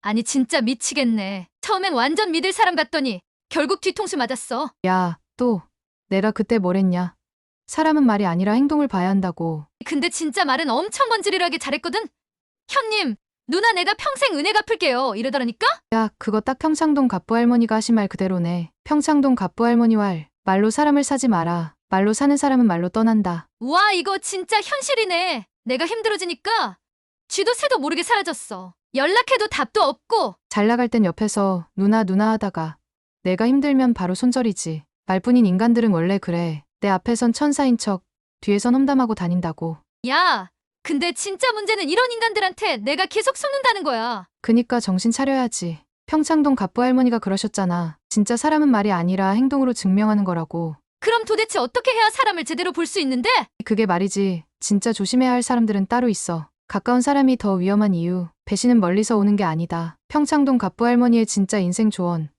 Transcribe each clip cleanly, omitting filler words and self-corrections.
아니 진짜 미치겠네. 처음엔 완전 믿을 사람 같더니 결국 뒤통수 맞았어. 야, 또 내가 그때 뭐랬냐? 사람은 말이 아니라 행동을 봐야 한다고. 근데 진짜 말은 엄청 번지르르하게 잘했거든? 현님, 누나 내가 평생 은혜 갚을게요. 이러더라니까? 야, 그거 딱 평창동 갑부 할머니가 하신 말 그대로네. 평창동 갑부 할머니 말로 사람을 사지 마라. 말로 사는 사람은 말로 떠난다. 와, 이거 진짜 현실이네. 내가 힘들어지니까 쥐도 새도 모르게 사라졌어. 연락해도 답도 없고. 잘 나갈 땐 옆에서 누나 하다가 내가 힘들면 바로 손절이지. 말뿐인 인간들은 원래 그래. 내 앞에선 천사인 척, 뒤에선 험담하고 다닌다고. 야, 근데 진짜 문제는 이런 인간들한테 내가 계속 속는다는 거야. 그니까 정신 차려야지. 평창동 갑부 할머니가 그러셨잖아. 진짜 사람은 말이 아니라 행동으로 증명하는 거라고. 그럼 도대체 어떻게 해야 사람을 제대로 볼 수 있는데? 그게 말이지. 진짜 조심해야 할 사람들은 따로 있어. 가까운 사람이 더 위험한 이유. 배신은 멀리서 오는 게 아니다. 평창동 갑부 할머니의 진짜 인생 조언.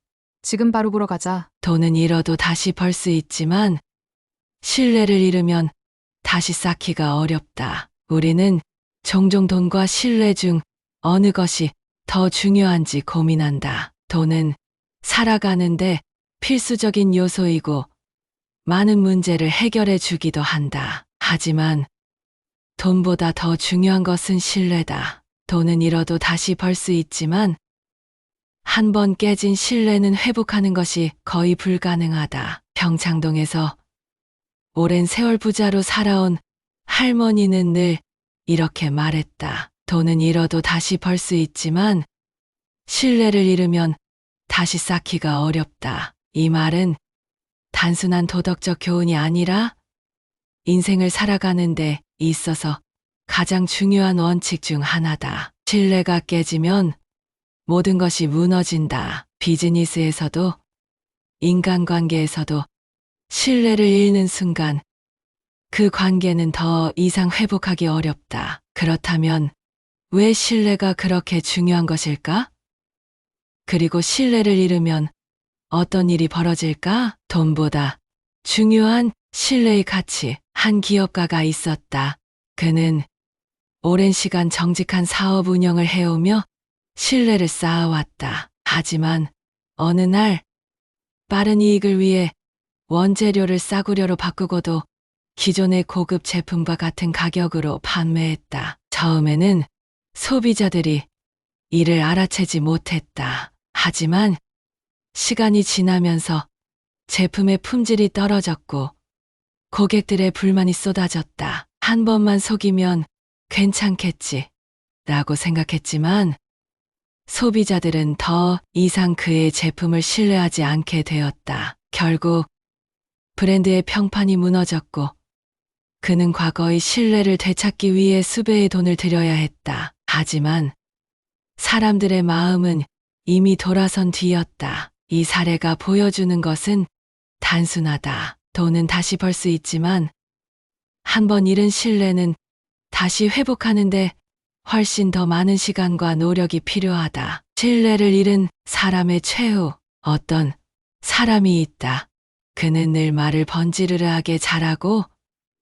지금 바로 보러 가자. 돈은 잃어도 다시 벌 수 있지만 신뢰를 잃으면 다시 쌓기가 어렵다. 우리는 종종 돈과 신뢰 중 어느 것이 더 중요한지 고민한다. 돈은 살아가는데 필수적인 요소이고 많은 문제를 해결해 주기도 한다. 하지만 돈보다 더 중요한 것은 신뢰다. 돈은 잃어도 다시 벌 수 있지만 한 번 깨진 신뢰는 회복하는 것이 거의 불가능하다. 평창동에서 오랜 세월 부자로 살아온 할머니는 늘 이렇게 말했다. 돈은 잃어도 다시 벌 수 있지만 신뢰를 잃으면 다시 쌓기가 어렵다. 이 말은 단순한 도덕적 교훈이 아니라 인생을 살아가는데 있어서 가장 중요한 원칙 중 하나다. 신뢰가 깨지면 모든 것이 무너진다. 비즈니스에서도 인간관계에서도 신뢰를 잃는 순간 그 관계는 더 이상 회복하기 어렵다. 그렇다면 왜 신뢰가 그렇게 중요한 것일까? 그리고 신뢰를 잃으면 어떤 일이 벌어질까? 돈보다 중요한 신뢰의 가치. 한 기업가가 있었다. 그는 오랜 시간 정직한 사업 운영을 해오며 신뢰를 쌓아왔다. 하지만 어느 날 빠른 이익을 위해 원재료를 싸구려로 바꾸고도 기존의 고급 제품과 같은 가격으로 판매했다. 처음에는 소비자들이 이를 알아채지 못했다. 하지만 시간이 지나면서 제품의 품질이 떨어졌고 고객들의 불만이 쏟아졌다. 한 번만 속이면 괜찮겠지 라고 생각했지만 소비자들은 더 이상 그의 제품을 신뢰하지 않게 되었다. 결국 브랜드의 평판이 무너졌고 그는 과거의 신뢰를 되찾기 위해 수배의 돈을 들여야 했다. 하지만 사람들의 마음은 이미 돌아선 뒤였다. 이 사례가 보여주는 것은 단순하다. 돈은 다시 벌 수 있지만 한 번 잃은 신뢰는 다시 회복하는데 훨씬 더 많은 시간과 노력이 필요하다. 신뢰를 잃은 사람의 최후. 어떤 사람이 있다. 그는 늘 말을 번지르르하게 잘하고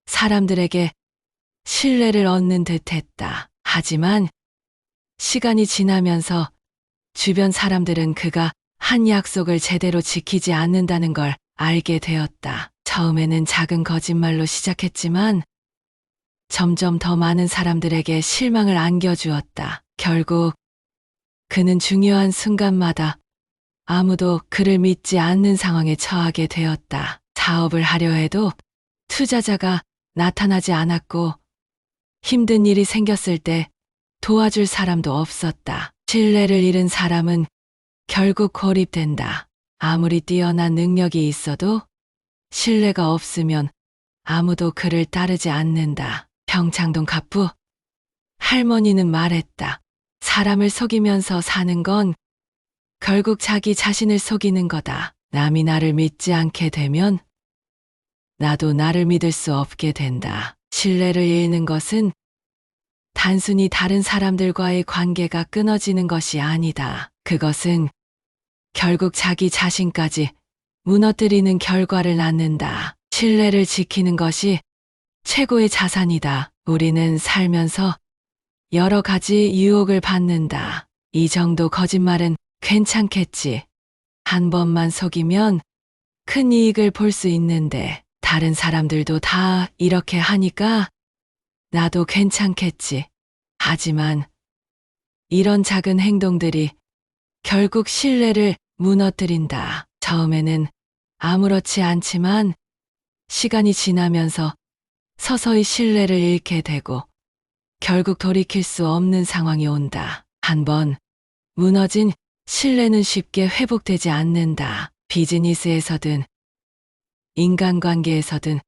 사람들에게 신뢰를 얻는 듯 했다. 하지만 시간이 지나면서 주변 사람들은 그가 한 약속을 제대로 지키지 않는다는 걸 알게 되었다. 처음에는 작은 거짓말로 시작했지만 점점 더 많은 사람들에게 실망을 안겨주었다. 결국 그는 중요한 순간마다 아무도 그를 믿지 않는 상황에 처하게 되었다. 사업을 하려 해도 투자자가 나타나지 않았고 힘든 일이 생겼을 때 도와줄 사람도 없었다. 신뢰를 잃은 사람은 결국 고립된다. 아무리 뛰어난 능력이 있어도 신뢰가 없으면 아무도 그를 따르지 않는다. 평창동 갑부 할머니는 말했다. 사람을 속이면서 사는 건 결국 자기 자신을 속이는 거다. 남이 나를 믿지 않게 되면 나도 나를 믿을 수 없게 된다. 신뢰를 잃는 것은 단순히 다른 사람들과의 관계가 끊어지는 것이 아니다. 그것은 결국 자기 자신까지 무너뜨리는 결과를 낳는다. 신뢰를 지키는 것이 최고의 자산이다. 우리는 살면서 여러 가지 유혹을 받는다. 이 정도 거짓말은 괜찮겠지. 한 번만 속이면 큰 이익을 볼 수 있는데 다른 사람들도 다 이렇게 하니까 나도 괜찮겠지. 하지만 이런 작은 행동들이 결국 신뢰를 무너뜨린다. 처음에는 아무렇지 않지만 시간이 지나면서 서서히 신뢰를 잃게 되고 결국 돌이킬 수 없는 상황이 온다. 한번 무너진 신뢰는 쉽게 회복되지 않는다. 비즈니스에서든 인간관계에서든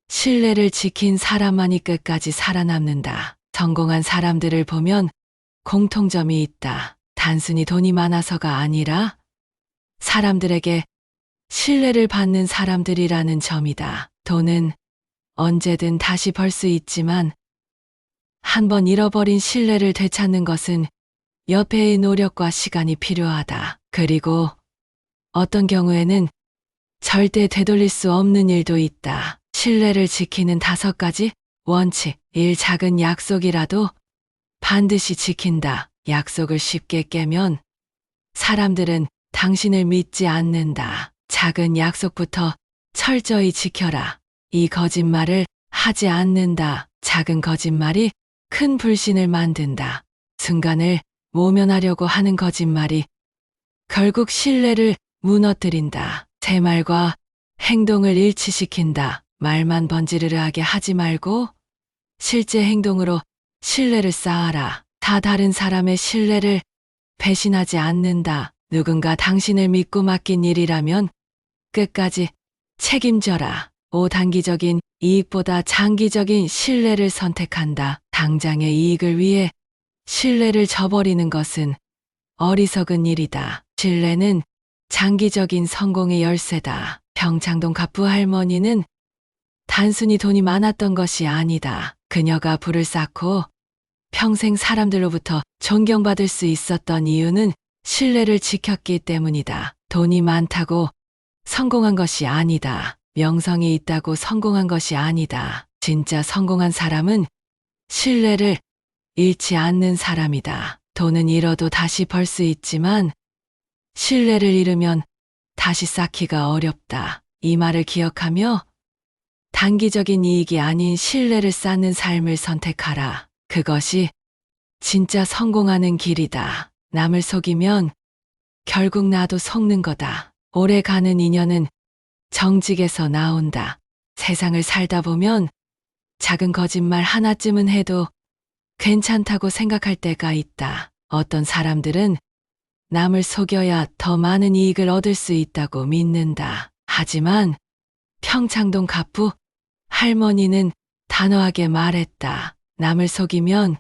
신뢰를 지킨 사람만이 끝까지 살아남는다. 성공한 사람들을 보면 공통점이 있다. 단순히 돈이 많아서가 아니라 사람들에게 신뢰를 받는 사람들이라는 점이다. 돈은 언제든 다시 벌 수 있지만 한번 잃어버린 신뢰를 되찾는 것은 여배의 노력과 시간이 필요하다. 그리고 어떤 경우에는 절대 되돌릴 수 없는 일도 있다. 신뢰를 지키는 5가지 원칙. 1. 작은 약속이라도 반드시 지킨다. 약속을 쉽게 깨면 사람들은 당신을 믿지 않는다. 작은 약속부터 철저히 지켜라. 이 거짓말을 하지 않는다. 작은 거짓말이 큰 불신을 만든다. 순간을 모면하려고 하는 거짓말이 결국 신뢰를 무너뜨린다. 제 말과 행동을 일치시킨다. 말만 번지르르하게 하지 말고 실제 행동으로 신뢰를 쌓아라. 다 다른 사람의 신뢰를 배신하지 않는다. 누군가 당신을 믿고 맡긴 일이라면 끝까지 책임져라. 5. 단기적인 이익보다 장기적인 신뢰를 선택한다. 당장의 이익을 위해 신뢰를 저버리는 것은 어리석은 일이다. 신뢰는 장기적인 성공의 열쇠다. 평창동 갑부 할머니는 단순히 돈이 많았던 것이 아니다. 그녀가 부를 쌓고 평생 사람들로부터 존경받을 수 있었던 이유는 신뢰를 지켰기 때문이다. 돈이 많다고 성공한 것이 아니다. 명성이 있다고 성공한 것이 아니다. 진짜 성공한 사람은 신뢰를 잃지 않는 사람이다. 돈은 잃어도 다시 벌 수 있지만 신뢰를 잃으면 다시 쌓기가 어렵다. 이 말을 기억하며 단기적인 이익이 아닌 신뢰를 쌓는 삶을 선택하라. 그것이 진짜 성공하는 길이다. 남을 속이면 결국 나도 속는 거다. 오래 가는 인연은 정직에서 나온다. 세상을 살다 보면 작은 거짓말 하나쯤은 해도 괜찮다고 생각할 때가 있다. 어떤 사람들은 남을 속여야 더 많은 이익을 얻을 수 있다고 믿는다. 하지만 평창동 갑부 할머니는 단호하게 말했다. 남을 속이면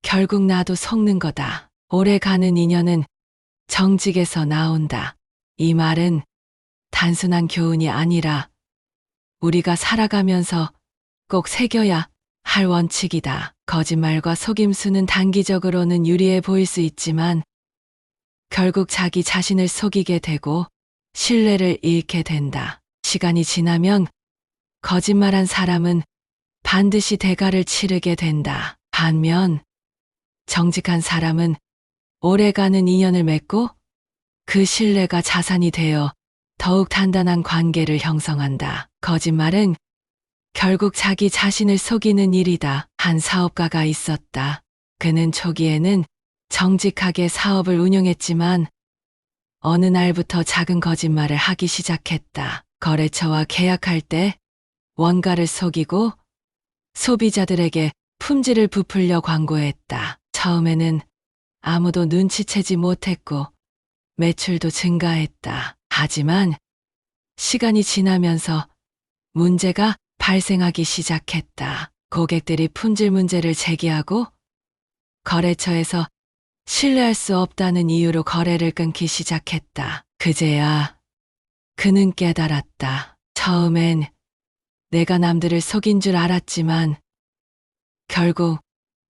결국 나도 속는 거다. 오래 가는 인연은 정직에서 나온다. 이 말은 단순한 교훈이 아니라 우리가 살아가면서 꼭 새겨야 할 원칙이다. 거짓말과 속임수는 단기적으로는 유리해 보일 수 있지만 결국 자기 자신을 속이게 되고 신뢰를 잃게 된다. 시간이 지나면 거짓말한 사람은 반드시 대가를 치르게 된다. 반면 정직한 사람은 오래가는 인연을 맺고 그 신뢰가 자산이 되어 더욱 단단한 관계를 형성한다. 거짓말은 결국 자기 자신을 속이는 일이다. 한 사업가가 있었다. 그는 초기에는 정직하게 사업을 운영했지만 어느 날부터 작은 거짓말을 하기 시작했다. 거래처와 계약할 때 원가를 속이고 소비자들에게 품질을 부풀려 광고했다. 처음에는 아무도 눈치채지 못했고 매출도 증가했다. 하지만 시간이 지나면서 문제가 발생하기 시작했다. 고객들이 품질 문제를 제기하고 거래처에서 신뢰할 수 없다는 이유로 거래를 끊기 시작했다. 그제야 그는 깨달았다. 처음엔 내가 남들을 속인 줄 알았지만 결국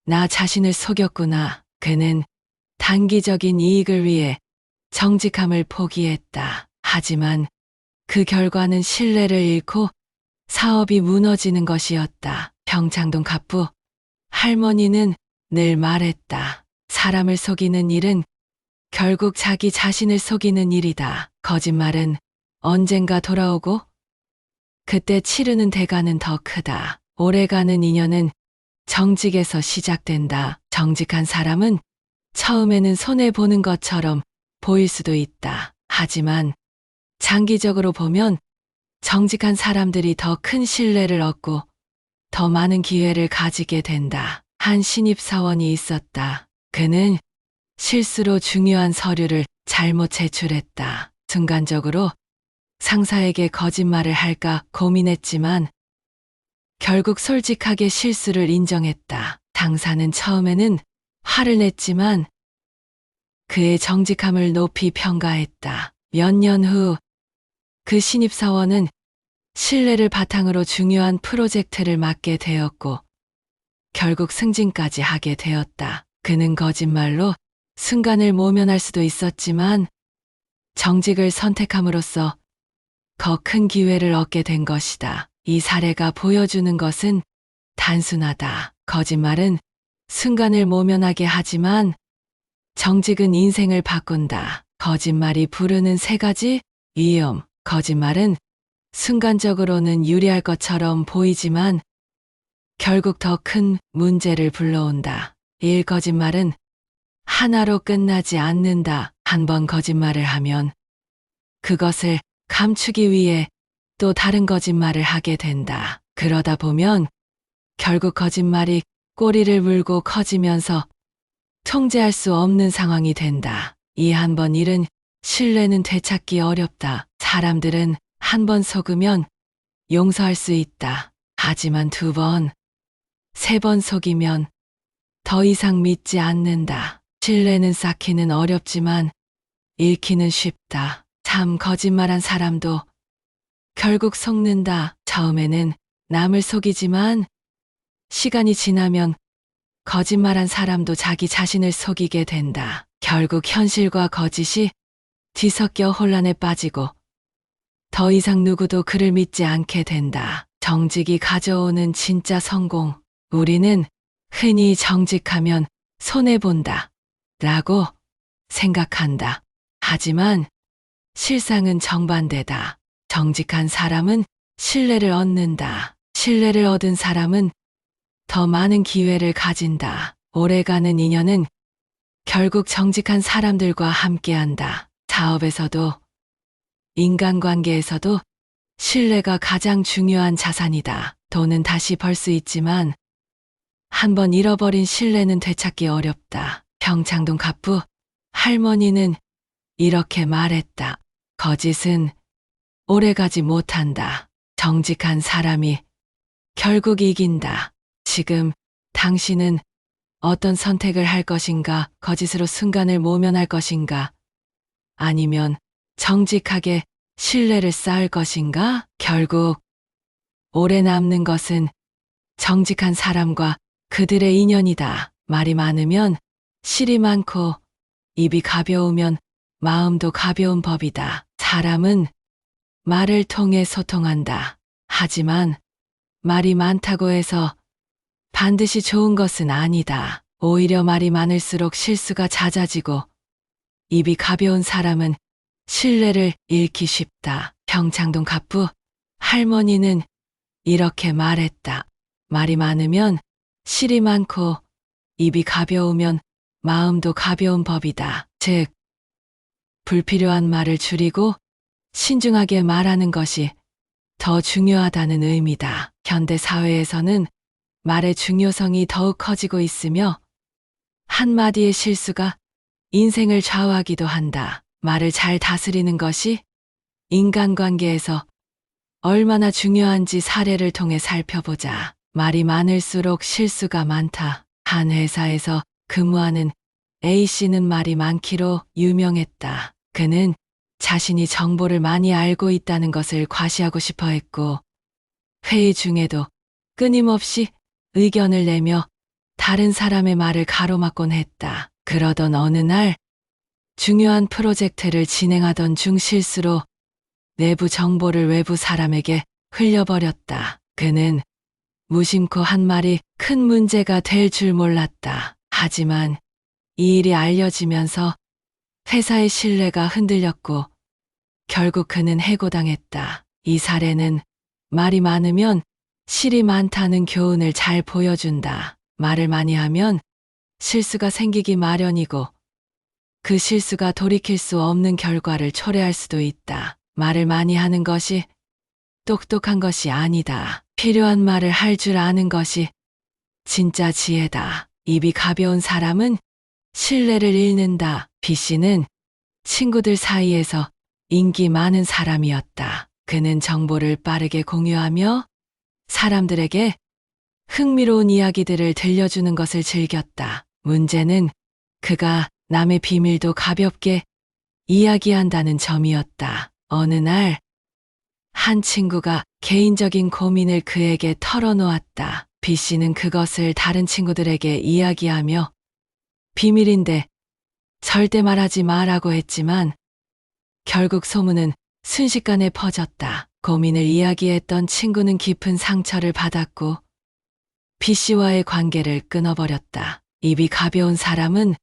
나 자신을 속였구나. 그는 단기적인 이익을 위해 정직함을 포기했다. 하지만 그 결과는 신뢰를 잃고 사업이 무너지는 것이었다. 평창동 갑부 할머니는 늘 말했다. 사람을 속이는 일은 결국 자기 자신을 속이는 일이다. 거짓말은 언젠가 돌아오고 그때 치르는 대가는 더 크다. 오래가는 인연은 정직에서 시작된다. 정직한 사람은 처음에는 손해보는 것처럼 보일 수도 있다. 하지만 장기적으로 보면 정직한 사람들이 더 큰 신뢰를 얻고 더 많은 기회를 가지게 된다. 한 신입사원이 있었다. 그는 실수로 중요한 서류를 잘못 제출했다. 순간적으로 상사에게 거짓말을 할까 고민했지만 결국 솔직하게 실수를 인정했다. 상사는 처음에는 화를 냈지만 그의 정직함을 높이 평가했다. 몇 년 후 그 신입사원은 신뢰를 바탕으로 중요한 프로젝트를 맡게 되었고 결국 승진까지 하게 되었다. 그는 거짓말로 순간을 모면할 수도 있었지만 정직을 선택함으로써 더 큰 기회를 얻게 된 것이다. 이 사례가 보여주는 것은 단순하다. 거짓말은 순간을 모면하게 하지만 정직은 인생을 바꾼다. 거짓말이 부르는 세 가지 위험. 거짓말은 순간적으로는 유리할 것처럼 보이지만 결국 더 큰 문제를 불러온다. 1. 거짓말은 하나로 끝나지 않는다. 한 번 거짓말을 하면 그것을 감추기 위해 또 다른 거짓말을 하게 된다. 그러다 보면 결국 거짓말이 꼬리를 물고 커지면서 통제할 수 없는 상황이 된다. 이 한 번 일은 신뢰는 되찾기 어렵다. 사람들은 한 번 속으면 용서할 수 있다. 하지만 2번, 3번 속이면 더 이상 믿지 않는다. 신뢰는 쌓기는 어렵지만 잃기는 쉽다. 참 거짓말한 사람도 결국 속는다. 처음에는 남을 속이지만 시간이 지나면 거짓말한 사람도 자기 자신을 속이게 된다. 결국 현실과 거짓이 뒤섞여 혼란에 빠지고 더 이상 누구도 그를 믿지 않게 된다. 정직이 가져오는 진짜 성공. 우리는 흔히 정직하면 손해본다 라고 생각한다. 하지만 실상은 정반대다. 정직한 사람은 신뢰를 얻는다. 신뢰를 얻은 사람은 더 많은 기회를 가진다. 오래가는 인연은 결국 정직한 사람들과 함께한다. 사업에서도 인간관계에서도 신뢰가 가장 중요한 자산이다. 돈은 다시 벌 수 있지만 한번 잃어버린 신뢰는 되찾기 어렵다. 평창동 갑부 할머니는 이렇게 말했다. 거짓은 오래가지 못한다. 정직한 사람이 결국 이긴다. 지금 당신은 어떤 선택을 할 것인가? 거짓으로 순간을 모면할 것인가? 아니면 정직하게 신뢰를 쌓을 것인가? 결국 오래 남는 것은 정직한 사람과 그들의 인연이다. 말이 많으면 실이 많고 입이 가벼우면 마음도 가벼운 법이다. 사람은 말을 통해 소통한다. 하지만 말이 많다고 해서 반드시 좋은 것은 아니다. 오히려 말이 많을수록 실수가 잦아지고 입이 가벼운 사람은 신뢰를 잃기 쉽다. 평창동 갑부 할머니는 이렇게 말했다. 말이 많으면 실이 많고 입이 가벼우면 마음도 가벼운 법이다. 즉, 불필요한 말을 줄이고 신중하게 말하는 것이 더 중요하다는 의미다. 현대 사회에서는 말의 중요성이 더욱 커지고 있으며 한마디의 실수가 인생을 좌우하기도 한다. 말을 잘 다스리는 것이 인간관계에서 얼마나 중요한지 사례를 통해 살펴보자. 말이 많을수록 실수가 많다. 한 회사에서 근무하는 A씨는 말이 많기로 유명했다. 그는 자신이 정보를 많이 알고 있다는 것을 과시하고 싶어 했고 회의 중에도 끊임없이 의견을 내며 다른 사람의 말을 가로막곤 했다. 그러던 어느 날 중요한 프로젝트를 진행하던 중 실수로 내부 정보를 외부 사람에게 흘려버렸다. 그는 무심코 한 말이 큰 문제가 될 줄 몰랐다. 하지만 이 일이 알려지면서 회사의 신뢰가 흔들렸고 결국 그는 해고당했다. 이 사례는 말이 많으면 실이 많다는 교훈을 잘 보여준다. 말을 많이 하면 실수가 생기기 마련이고 그 실수가 돌이킬 수 없는 결과를 초래할 수도 있다. 말을 많이 하는 것이 똑똑한 것이 아니다. 필요한 말을 할 줄 아는 것이 진짜 지혜다. 입이 가벼운 사람은 신뢰를 잃는다. B씨는 친구들 사이에서 인기 많은 사람이었다. 그는 정보를 빠르게 공유하며 사람들에게 흥미로운 이야기들을 들려주는 것을 즐겼다. 문제는 그가 남의 비밀도 가볍게 이야기한다는 점이었다. 어느 날, 한 친구가 개인적인 고민을 그에게 털어놓았다. B씨는 그것을 다른 친구들에게 이야기하며 비밀인데 절대 말하지 마라고 했지만 결국 소문은 순식간에 퍼졌다. 고민을 이야기했던 친구는 깊은 상처를 받았고 B씨와의 관계를 끊어버렸다. 입이 가벼운 사람은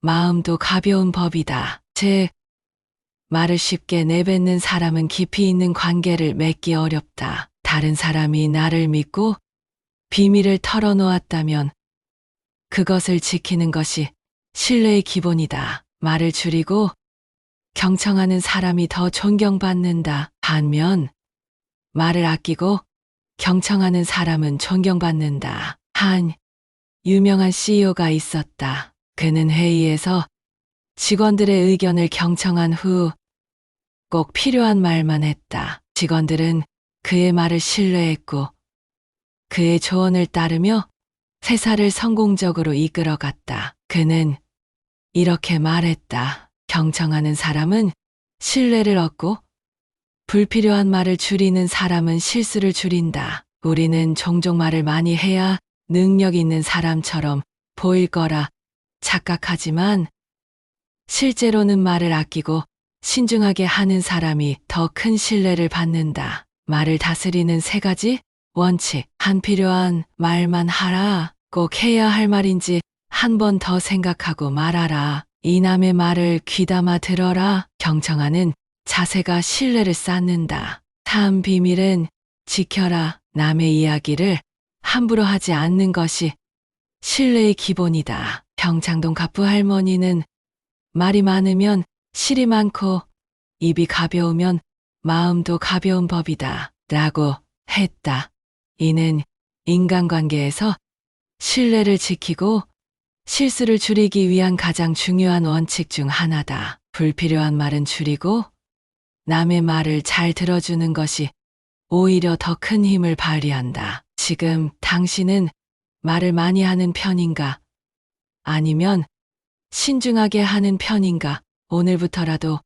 마음도 가벼운 법이다. 즉, 말을 쉽게 내뱉는 사람은 깊이 있는 관계를 맺기 어렵다. 다른 사람이 나를 믿고 비밀을 털어놓았다면 그것을 지키는 것이 신뢰의 기본이다. 말을 줄이고 경청하는 사람이 더 존경받는다. 반면 말을 아끼고 경청하는 사람은 존경받는다. 한 유명한 CEO가 있었다. 그는 회의에서 직원들의 의견을 경청한 후 꼭 필요한 말만 했다. 직원들은 그의 말을 신뢰했고 그의 조언을 따르며 회사를 성공적으로 이끌어갔다. 그는 이렇게 말했다. 경청하는 사람은 신뢰를 얻고 불필요한 말을 줄이는 사람은 실수를 줄인다. 우리는 종종 말을 많이 해야 능력 있는 사람처럼 보일 거라 착각하지만 실제로는 말을 아끼고 신중하게 하는 사람이 더 큰 신뢰를 받는다. 말을 다스리는 3가지 원칙. 한 필요한 말만 하라. 꼭 해야 할 말인지 한 번 더 생각하고 말하라. 이 남의 말을 귀담아 들어라. 경청하는 자세가 신뢰를 쌓는다. 3. 비밀은 지켜라. 남의 이야기를 함부로 하지 않는 것이 신뢰의 기본이다. 평창동 갑부 할머니는 말이 많으면 실이 많고 입이 가벼우면 마음도 가벼운 법이다. 라고 했다. 이는 인간관계에서 신뢰를 지키고 실수를 줄이기 위한 가장 중요한 원칙 중 하나다. 불필요한 말은 줄이고 남의 말을 잘 들어주는 것이 오히려 더 큰 힘을 발휘한다. 지금 당신은 말을 많이 하는 편인가? 아니면 신중하게 하는 편인가? 오늘부터라도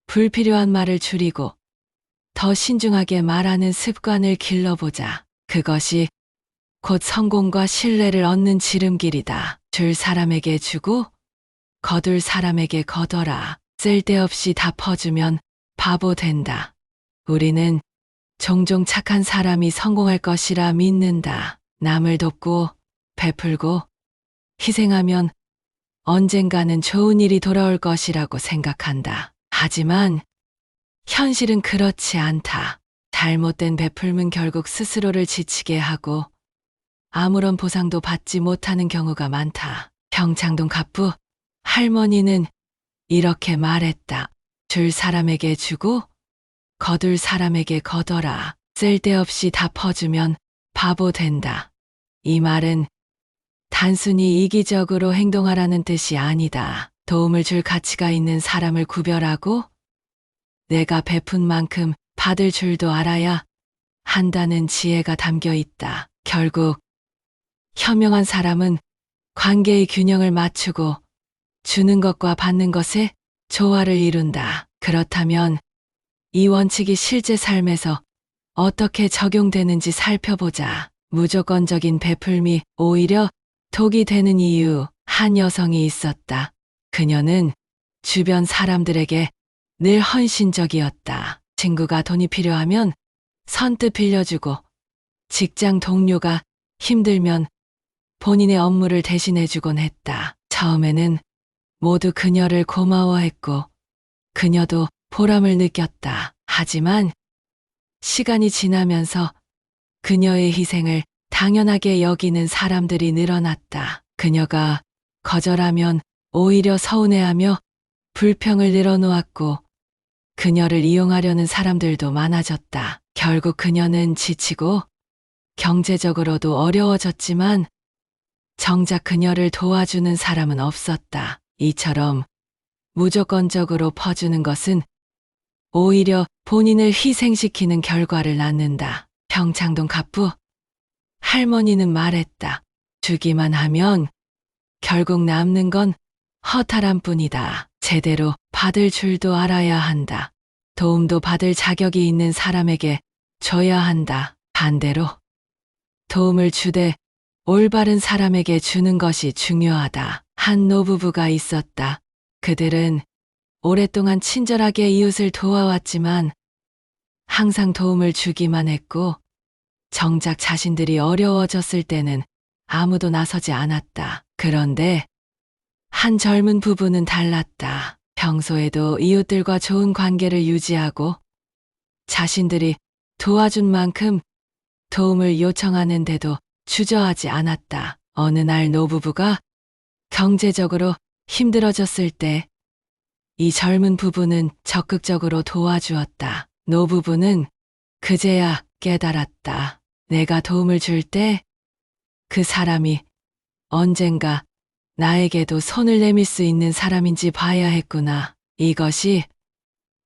불필요한 말을 줄이고 더 신중하게 말하는 습관을 길러보자. 그것이 곧 성공과 신뢰를 얻는 지름길이다. 줄 사람에게 주고 거둘 사람에게 거둬라. 쓸데없이 다 퍼주면 바보 된다. 우리는 종종 착한 사람이 성공할 것이라 믿는다. 남을 돕고 베풀고 희생하면 언젠가는 좋은 일이 돌아올 것이라고 생각한다. 하지만 현실은 그렇지 않다. 잘못된 베풀면 결국 스스로를 지치게 하고 아무런 보상도 받지 못하는 경우가 많다. 평창동 갑부 할머니는 이렇게 말했다. 줄 사람에게 주고 거둘 사람에게 거둬라. 쓸데없이 다 퍼주면 바보 된다. 이 말은 단순히 이기적으로 행동하라는 뜻이 아니다. 도움을 줄 가치가 있는 사람을 구별하고 내가 베푼 만큼 받을 줄도 알아야 한다는 지혜가 담겨 있다. 결국 현명한 사람은 관계의 균형을 맞추고 주는 것과 받는 것의 조화를 이룬다. 그렇다면 이 원칙이 실제 삶에서 어떻게 적용되는지 살펴보자. 무조건적인 베풀미 오히려 독이 되는 이유. 한 여성이 있었다. 그녀는 주변 사람들에게 늘 헌신적이었다. 친구가 돈이 필요하면 선뜻 빌려주고 직장 동료가 힘들면 본인의 업무를 대신해주곤 했다. 처음에는 모두 그녀를 고마워했고 그녀도 보람을 느꼈다. 하지만 시간이 지나면서 그녀의 희생을 당연하게 여기는 사람들이 늘어났다. 그녀가 거절하면 오히려 서운해하며 불평을 늘어놓았고 그녀를 이용하려는 사람들도 많아졌다. 결국 그녀는 지치고 경제적으로도 어려워졌지만 정작 그녀를 도와주는 사람은 없었다. 이처럼 무조건적으로 퍼주는 것은 오히려 본인을 희생시키는 결과를 낳는다. 평창동 갑부 할머니는 말했다. 주기만 하면 결국 남는 건 허탈함 뿐이다. 제대로 받을 줄도 알아야 한다. 도움도 받을 자격이 있는 사람에게 줘야 한다. 반대로 도움을 주되 올바른 사람에게 주는 것이 중요하다. 한 노부부가 있었다. 그들은 오랫동안 친절하게 이웃을 도와왔지만 항상 도움을 주기만 했고 정작 자신들이 어려워졌을 때는 아무도 나서지 않았다. 그런데 한 젊은 부부는 달랐다. 평소에도 이웃들과 좋은 관계를 유지하고 자신들이 도와준 만큼 도움을 요청하는데도 주저하지 않았다. 어느 날 노부부가 경제적으로 힘들어졌을 때 이 젊은 부부는 적극적으로 도와주었다. 노부부는 그제야 깨달았다. 내가 도움을 줄 때 그 사람이 언젠가 나에게도 손을 내밀 수 있는 사람인지 봐야 했구나. 이것이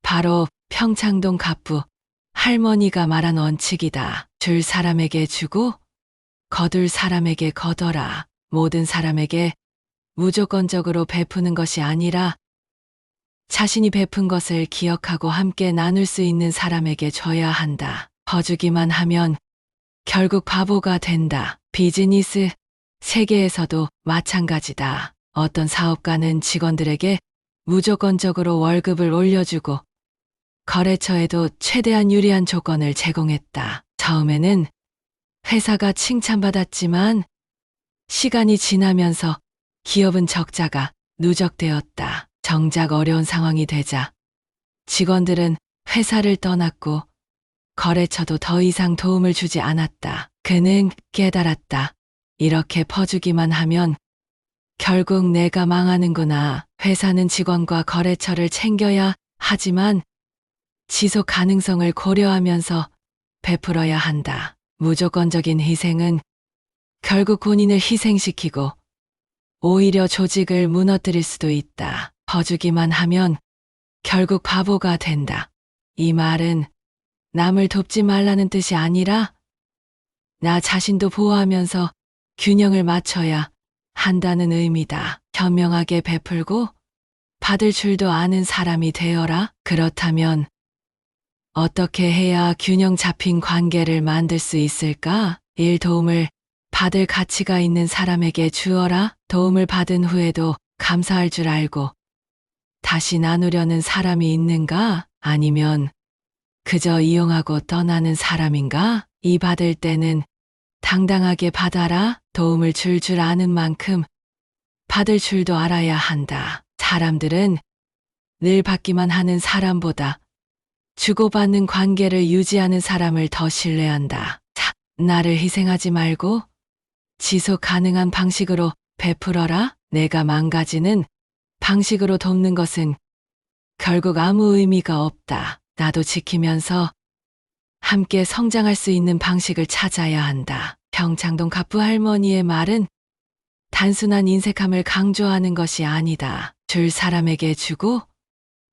바로 평창동 갑부 할머니가 말한 원칙이다. 줄 사람에게 주고 거둘 사람에게 거둬라. 모든 사람에게 무조건적으로 베푸는 것이 아니라 자신이 베푼 것을 기억하고 함께 나눌 수 있는 사람에게 줘야 한다. 퍼주기만 하면 결국 바보가 된다. 비즈니스 세계에서도 마찬가지다. 어떤 사업가는 직원들에게 무조건적으로 월급을 올려주고 거래처에도 최대한 유리한 조건을 제공했다. 처음에는 회사가 칭찬받았지만 시간이 지나면서 기업은 적자가 누적되었다. 정작 어려운 상황이 되자 직원들은 회사를 떠났고 거래처도 더 이상 도움을 주지 않았다. 그는 깨달았다. 이렇게 퍼주기만 하면 결국 내가 망하는구나. 회사는 직원과 거래처를 챙겨야 하지만 지속 가능성을 고려하면서 베풀어야 한다. 무조건적인 희생은 결국 본인을 희생시키고 오히려 조직을 무너뜨릴 수도 있다. 퍼주기만 하면 결국 바보가 된다. 이 말은 남을 돕지 말라는 뜻이 아니라 나 자신도 보호하면서 균형을 맞춰야 한다는 의미다. 현명하게 베풀고 받을 줄도 아는 사람이 되어라. 그렇다면 어떻게 해야 균형 잡힌 관계를 만들 수 있을까? 도움을 받을 가치가 있는 사람에게 주어라. 도움을 받은 후에도 감사할 줄 알고 다시 나누려는 사람이 있는가? 아니면 그저 이용하고 떠나는 사람인가? 이 받을 때는 당당하게 받아라. 도움을 줄 아는 만큼 받을 줄도 알아야 한다. 사람들은 늘 받기만 하는 사람보다 주고받는 관계를 유지하는 사람을 더 신뢰한다. 나를 희생하지 말고 지속 가능한 방식으로 베풀어라. 내가 망가지는 방식으로 돕는 것은 결국 아무 의미가 없다. 나도 지키면서 함께 성장할 수 있는 방식을 찾아야 한다. 평창동 갑부 할머니의 말은 단순한 인색함을 강조하는 것이 아니다. 줄 사람에게 주고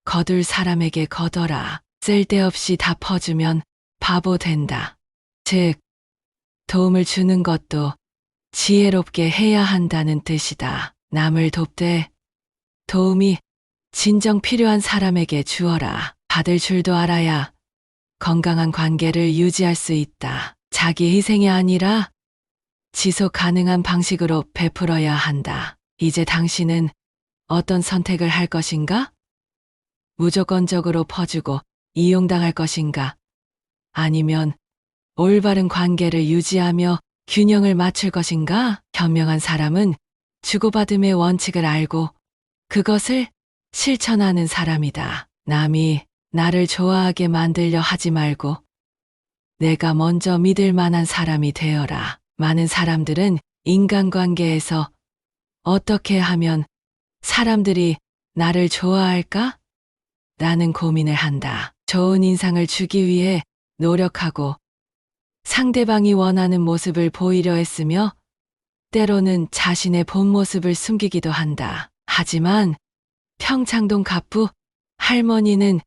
거둘 사람에게 거둬라. 쓸데없이 다 퍼주면 바보 된다. 즉, 도움을 주는 것도 지혜롭게 해야 한다는 뜻이다. 남을 돕되 도움이 진정 필요한 사람에게 주어라. 받을 줄도 알아야 건강한 관계를 유지할 수 있다. 자기 희생이 아니라 지속 가능한 방식으로 베풀어야 한다. 이제 당신은 어떤 선택을 할 것인가? 무조건적으로 퍼주고 이용당할 것인가? 아니면 올바른 관계를 유지하며 균형을 맞출 것인가? 현명한 사람은 주고받음의 원칙을 알고 그것을 실천하는 사람이다. 남이 나를 좋아하게 만들려 하지 말고 내가 먼저 믿을 만한 사람이 되어라. 많은 사람들은 인간관계에서 어떻게 하면 사람들이 나를 좋아할까? 라는 고민을 한다. 좋은 인상을 주기 위해 노력하고 상대방이 원하는 모습을 보이려 했으며 때로는 자신의 본 모습을 숨기기도 한다. 하지만 평창동 갑부 할머니는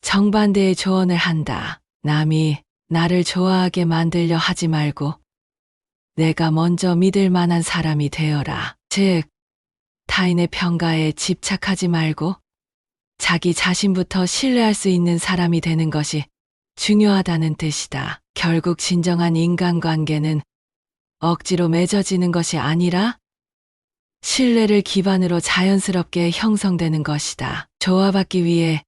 정반대의 조언을 한다. 남이 나를 좋아하게 만들려 하지 말고 내가 먼저 믿을 만한 사람이 되어라. 즉, 타인의 평가에 집착하지 말고 자기 자신부터 신뢰할 수 있는 사람이 되는 것이 중요하다는 뜻이다. 결국 진정한 인간관계는 억지로 맺어지는 것이 아니라 신뢰를 기반으로 자연스럽게 형성되는 것이다. 조화받기 위해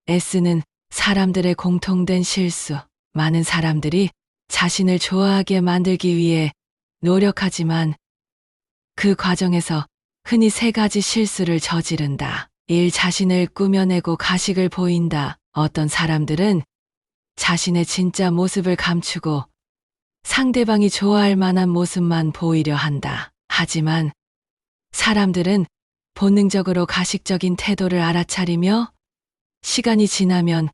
애쓰는 사람들의 공통된 실수. 많은 사람들이 자신을 좋아하게 만들기 위해 노력하지만 그 과정에서 흔히 세 가지 실수를 저지른다. 1. 자신을 꾸며내고 가식을 보인다. 어떤 사람들은 자신의 진짜 모습을 감추고 상대방이 좋아할 만한 모습만 보이려 한다. 하지만 사람들은 본능적으로 가식적인 태도를 알아차리며 시간이 지나면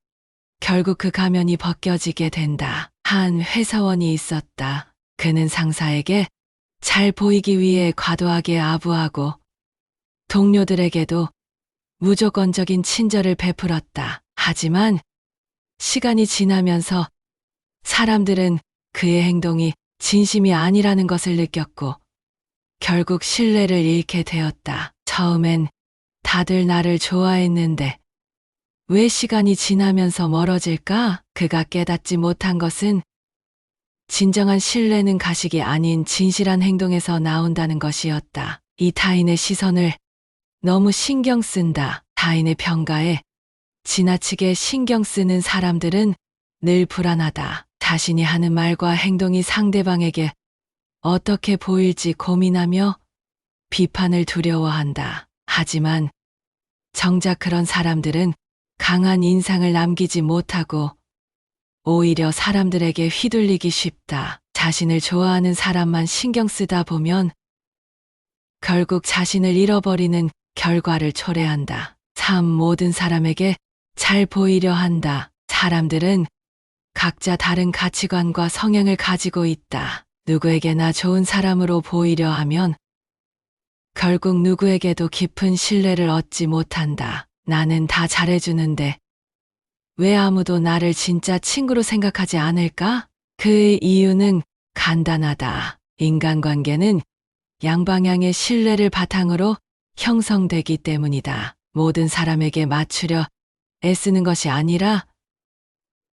결국 그 가면이 벗겨지게 된다. 한 회사원이 있었다. 그는 상사에게 잘 보이기 위해 과도하게 아부하고 동료들에게도 무조건적인 친절을 베풀었다. 하지만 시간이 지나면서 사람들은 그의 행동이 진심이 아니라는 것을 느꼈고 결국 신뢰를 잃게 되었다. 처음엔 다들 나를 좋아했는데 왜 시간이 지나면서 멀어질까? 그가 깨닫지 못한 것은 진정한 신뢰는 가식이 아닌 진실한 행동에서 나온다는 것이었다. 이 타인의 시선을 너무 신경 쓴다. 타인의 평가에 지나치게 신경 쓰는 사람들은 늘 불안하다. 자신이 하는 말과 행동이 상대방에게 어떻게 보일지 고민하며 비판을 두려워한다. 하지만 정작 그런 사람들은 강한 인상을 남기지 못하고 오히려 사람들에게 휘둘리기 쉽다. 자신을 좋아하는 사람만 신경 쓰다 보면 결국 자신을 잃어버리는 결과를 초래한다. 3. 모든 사람에게 잘 보이려 한다. 사람들은 각자 다른 가치관과 성향을 가지고 있다. 누구에게나 좋은 사람으로 보이려 하면 결국 누구에게도 깊은 신뢰를 얻지 못한다. 나는 다 잘해주는데 왜 아무도 나를 진짜 친구로 생각하지 않을까? 그 이유는 간단하다. 인간관계는 양방향의 신뢰를 바탕으로 형성되기 때문이다. 모든 사람에게 맞추려 애쓰는 것이 아니라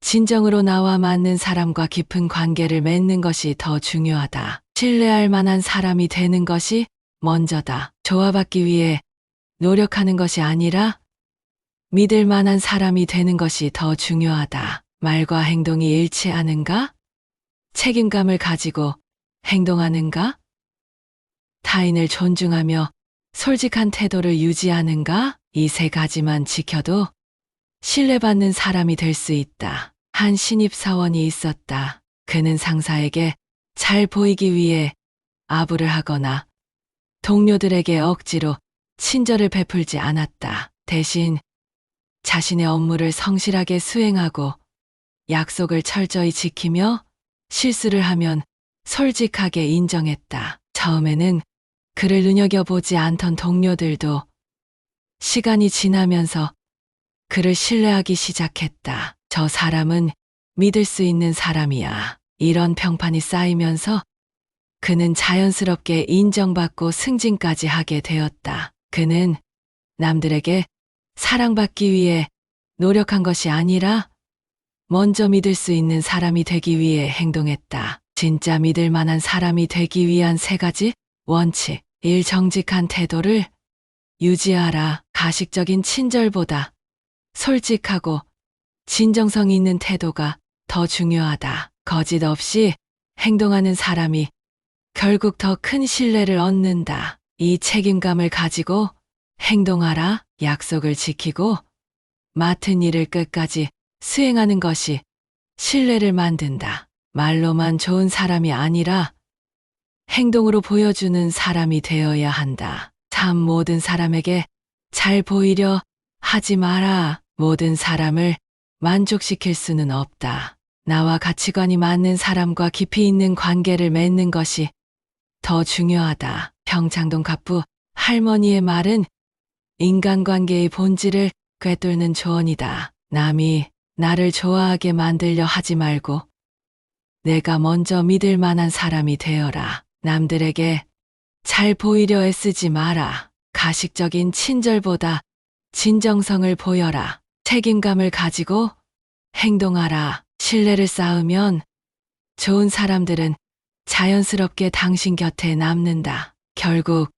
진정으로 나와 맞는 사람과 깊은 관계를 맺는 것이 더 중요하다. 신뢰할 만한 사람이 되는 것이 먼저다. 조화받기 위해 노력하는 것이 아니라 믿을 만한 사람이 되는 것이 더 중요하다. 말과 행동이 일치하는가? 책임감을 가지고 행동하는가? 타인을 존중하며 솔직한 태도를 유지하는가? 이 세 가지만 지켜도 신뢰받는 사람이 될 수 있다. 한 신입사원이 있었다. 그는 상사에게 잘 보이기 위해 아부를 하거나 동료들에게 억지로 친절을 베풀지 않았다. 대신 자신의 업무를 성실하게 수행하고 약속을 철저히 지키며 실수를 하면 솔직하게 인정했다. 처음에는 그를 눈여겨보지 않던 동료들도 시간이 지나면서 그를 신뢰하기 시작했다. 저 사람은 믿을 수 있는 사람이야. 이런 평판이 쌓이면서 그는 자연스럽게 인정받고 승진까지 하게 되었다. 그는 남들에게 사랑받기 위해 노력한 것이 아니라 먼저 믿을 수 있는 사람이 되기 위해 행동했다. 진짜 믿을 만한 사람이 되기 위한 세 가지 원칙. 1. 정직한 태도를 유지하라. 가식적인 친절보다 솔직하고 진정성 있는 태도가 더 중요하다. 거짓 없이 행동하는 사람이 결국 더 큰 신뢰를 얻는다. 이 책임감을 가지고 행동하라. 약속을 지키고 맡은 일을 끝까지 수행하는 것이 신뢰를 만든다. 말로만 좋은 사람이 아니라 행동으로 보여주는 사람이 되어야 한다. 참 모든 사람에게 잘 보이려 하지 마라. 모든 사람을 만족시킬 수는 없다. 나와 가치관이 맞는 사람과 깊이 있는 관계를 맺는 것이 더 중요하다. 평창동 갑부 할머니의 말은 인간관계의 본질을 꿰뚫는 조언이다. 남이 나를 좋아하게 만들려 하지 말고 내가 먼저 믿을 만한 사람이 되어라. 남들에게 잘 보이려 애쓰지 마라. 가식적인 친절보다 진정성을 보여라. 책임감을 가지고 행동하라. 신뢰를 쌓으면 좋은 사람들은 자연스럽게 당신 곁에 남는다. 결국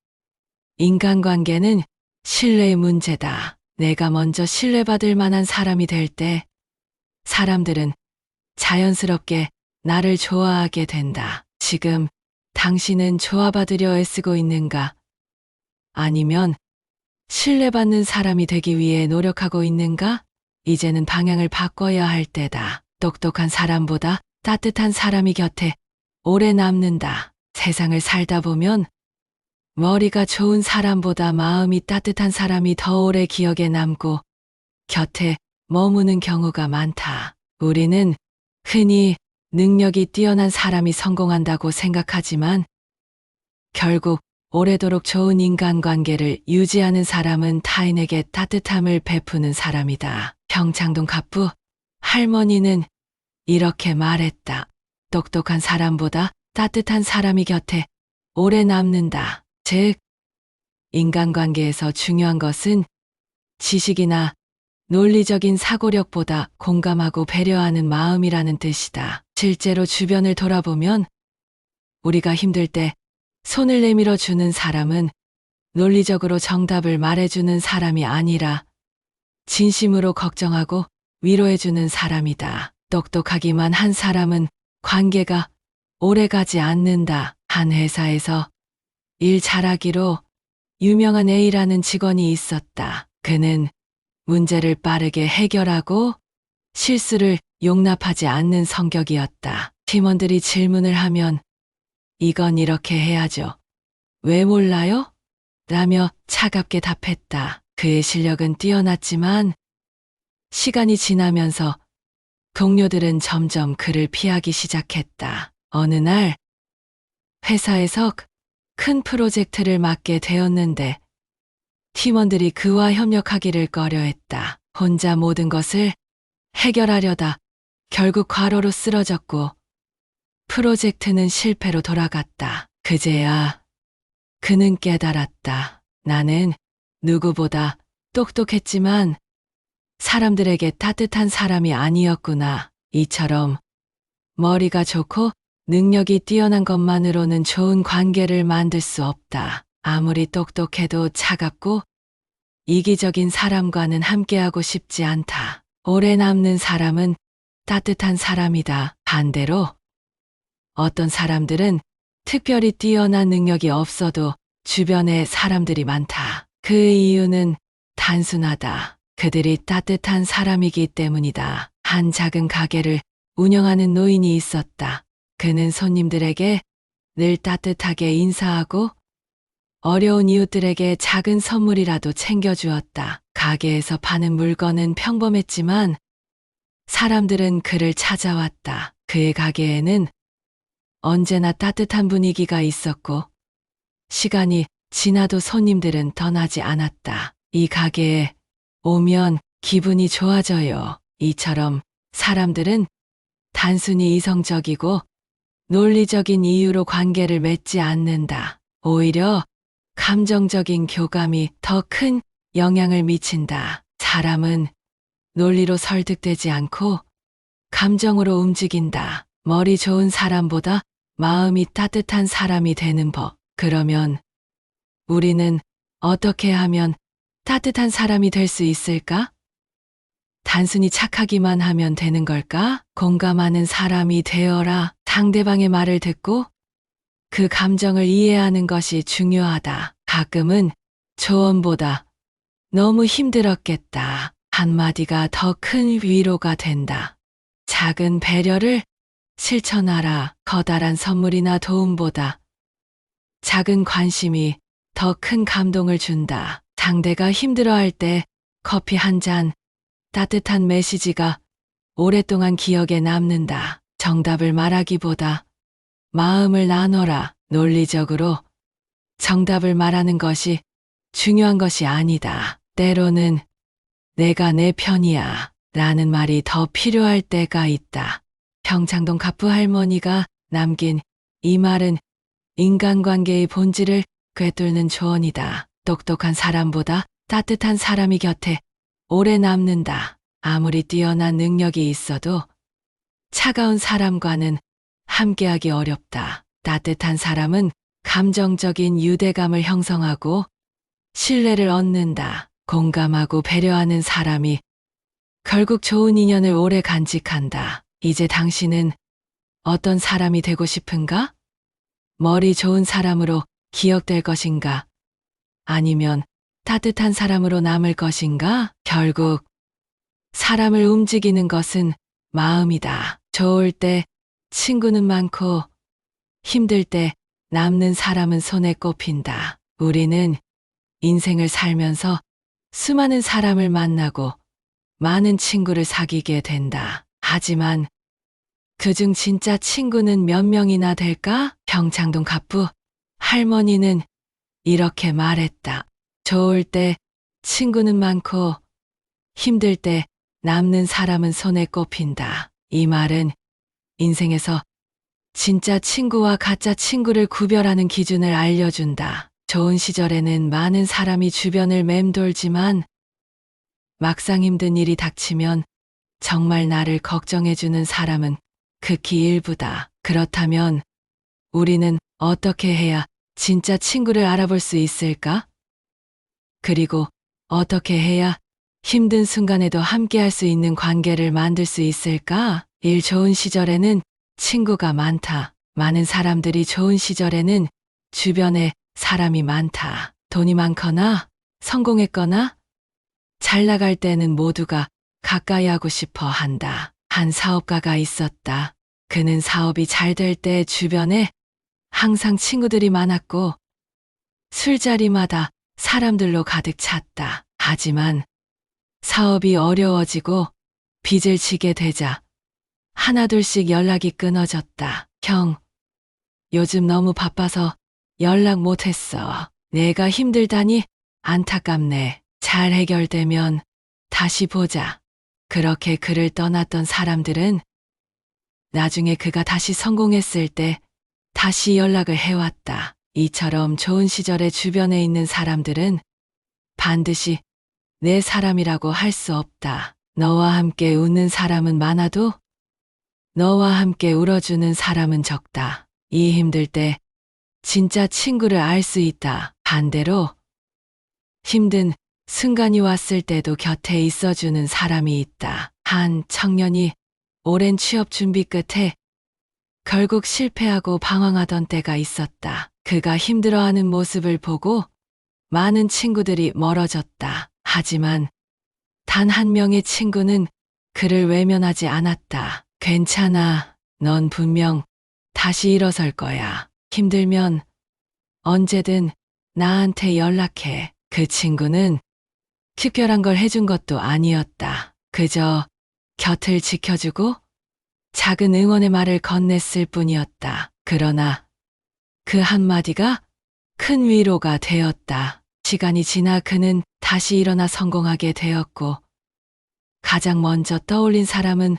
인간관계는 신뢰의 문제다. 내가 먼저 신뢰받을 만한 사람이 될 때 사람들은 자연스럽게 나를 좋아하게 된다. 지금 당신은 좋아받으려 애쓰고 있는가? 아니면 신뢰받는 사람이 되기 위해 노력하고 있는가? 이제는 방향을 바꿔야 할 때다. 똑똑한 사람보다 따뜻한 사람이 곁에 오래 남는다. 세상을 살다 보면 머리가 좋은 사람보다 마음이 따뜻한 사람이 더 오래 기억에 남고 곁에 머무는 경우가 많다. 우리는 흔히 능력이 뛰어난 사람이 성공한다고 생각하지만 결국 오래도록 좋은 인간관계를 유지하는 사람은 타인에게 따뜻함을 베푸는 사람이다. 평창동 갑부 할머니는 이렇게 말했다. 똑똑한 사람보다 따뜻한 사람이 곁에 오래 남는다. 즉, 인간관계에서 중요한 것은 지식이나 논리적인 사고력보다 공감하고 배려하는 마음이라는 뜻이다. 실제로 주변을 돌아보면 우리가 힘들 때 손을 내밀어 주는 사람은 논리적으로 정답을 말해주는 사람이 아니라 진심으로 걱정하고 위로해주는 사람이다. 똑똑하기만 한 사람은 관계가 오래가지 않는다. 한 회사에서 일 잘하기로 유명한 A라는 직원이 있었다. 그는 문제를 빠르게 해결하고 실수를 용납하지 않는 성격이었다. 팀원들이 질문을 하면 이건 이렇게 해야죠. 왜 몰라요? 라며 차갑게 답했다. 그의 실력은 뛰어났지만 시간이 지나면서 동료들은 점점 그를 피하기 시작했다. 어느 날 회사에서 큰 프로젝트를 맡게 되었는데 팀원들이 그와 협력하기를 꺼려했다. 혼자 모든 것을 해결하려다 결국 과로로 쓰러졌고 프로젝트는 실패로 돌아갔다. 그제야 그는 깨달았다. 나는 누구보다 똑똑했지만 사람들에게 따뜻한 사람이 아니었구나. 이처럼 머리가 좋고 능력이 뛰어난 것만으로는 좋은 관계를 만들 수 없다. 아무리 똑똑해도 차갑고 이기적인 사람과는 함께하고 싶지 않다. 오래 남는 사람은 따뜻한 사람이다. 반대로 어떤 사람들은 특별히 뛰어난 능력이 없어도 주변에 사람들이 많다. 그 이유는 단순하다. 그들이 따뜻한 사람이기 때문이다. 한 작은 가게를 운영하는 노인이 있었다. 그는 손님들에게 늘 따뜻하게 인사하고 어려운 이웃들에게 작은 선물이라도 챙겨주었다. 가게에서 파는 물건은 평범했지만 사람들은 그를 찾아왔다. 그의 가게에는 언제나 따뜻한 분위기가 있었고 시간이 지나도 손님들은 떠나지 않았다. 이 가게에 오면 기분이 좋아져요. 이처럼 사람들은 단순히 이성적이고 논리적인 이유로 관계를 맺지 않는다. 오히려 감정적인 교감이 더 큰 영향을 미친다. 사람은 논리로 설득되지 않고 감정으로 움직인다. 머리 좋은 사람보다 마음이 따뜻한 사람이 되는 법. 그러면 우리는 어떻게 하면 따뜻한 사람이 될 수 있을까? 단순히 착하기만 하면 되는 걸까? 공감하는 사람이 되어라. 상대방의 말을 듣고 그 감정을 이해하는 것이 중요하다. 가끔은 조언보다 너무 힘들었겠다. 한마디가 더 큰 위로가 된다. 작은 배려를 실천하라. 커다란 선물이나 도움보다 작은 관심이 더 큰 감동을 준다. 상대가 힘들어할 때 커피 한 잔, 따뜻한 메시지가 오랫동안 기억에 남는다. 정답을 말하기보다 마음을 나눠라. 논리적으로 정답을 말하는 것이 중요한 것이 아니다. 때로는 내가 내 편이야 라는 말이 더 필요할 때가 있다. 평창동 가프 할머니가 남긴 이 말은 인간관계의 본질을 꿰뚫는 조언이다. 똑똑한 사람보다 따뜻한 사람이 곁에 오래 남는다. 아무리 뛰어난 능력이 있어도 차가운 사람과는 함께하기 어렵다. 따뜻한 사람은 감정적인 유대감을 형성하고 신뢰를 얻는다. 공감하고 배려하는 사람이 결국 좋은 인연을 오래 간직한다. 이제 당신은 어떤 사람이 되고 싶은가? 머리 좋은 사람으로 기억될 것인가? 아니면 따뜻한 사람으로 남을 것인가? 결국 사람을 움직이는 것은 마음이다. 좋을 때 친구는 많고 힘들 때 남는 사람은 손에 꼽힌다. 우리는 인생을 살면서 수많은 사람을 만나고 많은 친구를 사귀게 된다. 하지만 그중 진짜 친구는 몇 명이나 될까? 평창동 가프 할머니는 이렇게 말했다. 좋을 때 친구는 많고 힘들 때 남는 사람은 손에 꼽힌다. 이 말은 인생에서 진짜 친구와 가짜 친구를 구별하는 기준을 알려준다. 좋은 시절에는 많은 사람이 주변을 맴돌지만 막상 힘든 일이 닥치면 정말 나를 걱정해주는 사람은 극히 일부다. 그렇다면 우리는 어떻게 해야 진짜 친구를 알아볼 수 있을까? 그리고 어떻게 해야 힘든 순간에도 함께할 수 있는 관계를 만들 수 있을까? 일 좋은 시절에는 친구가 많다. 많은 사람들이 좋은 시절에는 주변에 사람이 많다. 돈이 많거나 성공했거나 잘 나갈 때는 모두가 가까이 하고 싶어 한다. 한 사업가가 있었다. 그는 사업이 잘 될 때 주변에 항상 친구들이 많았고 술자리마다 사람들로 가득 찼다. 하지만 사업이 어려워지고 빚을 지게 되자 하나둘씩 연락이 끊어졌다. 형, 요즘 너무 바빠서 연락 못했어. 내가 힘들다니 안타깝네. 잘 해결되면 다시 보자. 그렇게 그를 떠났던 사람들은 나중에 그가 다시 성공했을 때 다시 연락을 해왔다. 이처럼 좋은 시절에 주변에 있는 사람들은 반드시 내 사람이라고 할 수 없다. 너와 함께 웃는 사람은 많아도 너와 함께 울어주는 사람은 적다. 이 힘들 때 진짜 친구를 알 수 있다. 반대로 힘든 순간이 왔을 때도 곁에 있어주는 사람이 있다. 한 청년이 오랜 취업 준비 끝에 결국 실패하고 방황하던 때가 있었다. 그가 힘들어하는 모습을 보고 많은 친구들이 멀어졌다. 하지만 단 한 명의 친구는 그를 외면하지 않았다. 괜찮아. 넌 분명 다시 일어설 거야. 힘들면 언제든 나한테 연락해. 그 친구는 특별한 걸 해준 것도 아니었다. 그저 곁을 지켜주고 작은 응원의 말을 건넸을 뿐이었다. 그러나 그 한마디가 큰 위로가 되었다. 시간이 지나 그는 다시 일어나 성공하게 되었고 가장 먼저 떠올린 사람은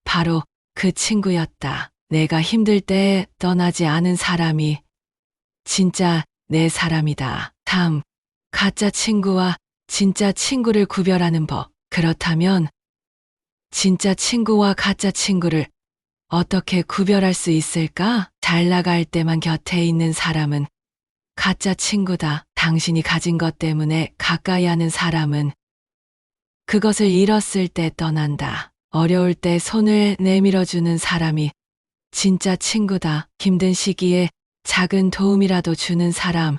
바로 그 친구였다. 내가 힘들 때 떠나지 않은 사람이 진짜 내 사람이다. 3. 가짜 친구와 진짜 친구를 구별하는 법. 그렇다면 진짜 친구와 가짜 친구를 어떻게 구별할 수 있을까? 잘 나갈 때만 곁에 있는 사람은 가짜 친구다. 당신이 가진 것 때문에 가까이 하는 사람은 그것을 잃었을 때 떠난다. 어려울 때 손을 내밀어주는 사람이 진짜 친구다. 힘든 시기에 작은 도움이라도 주는 사람,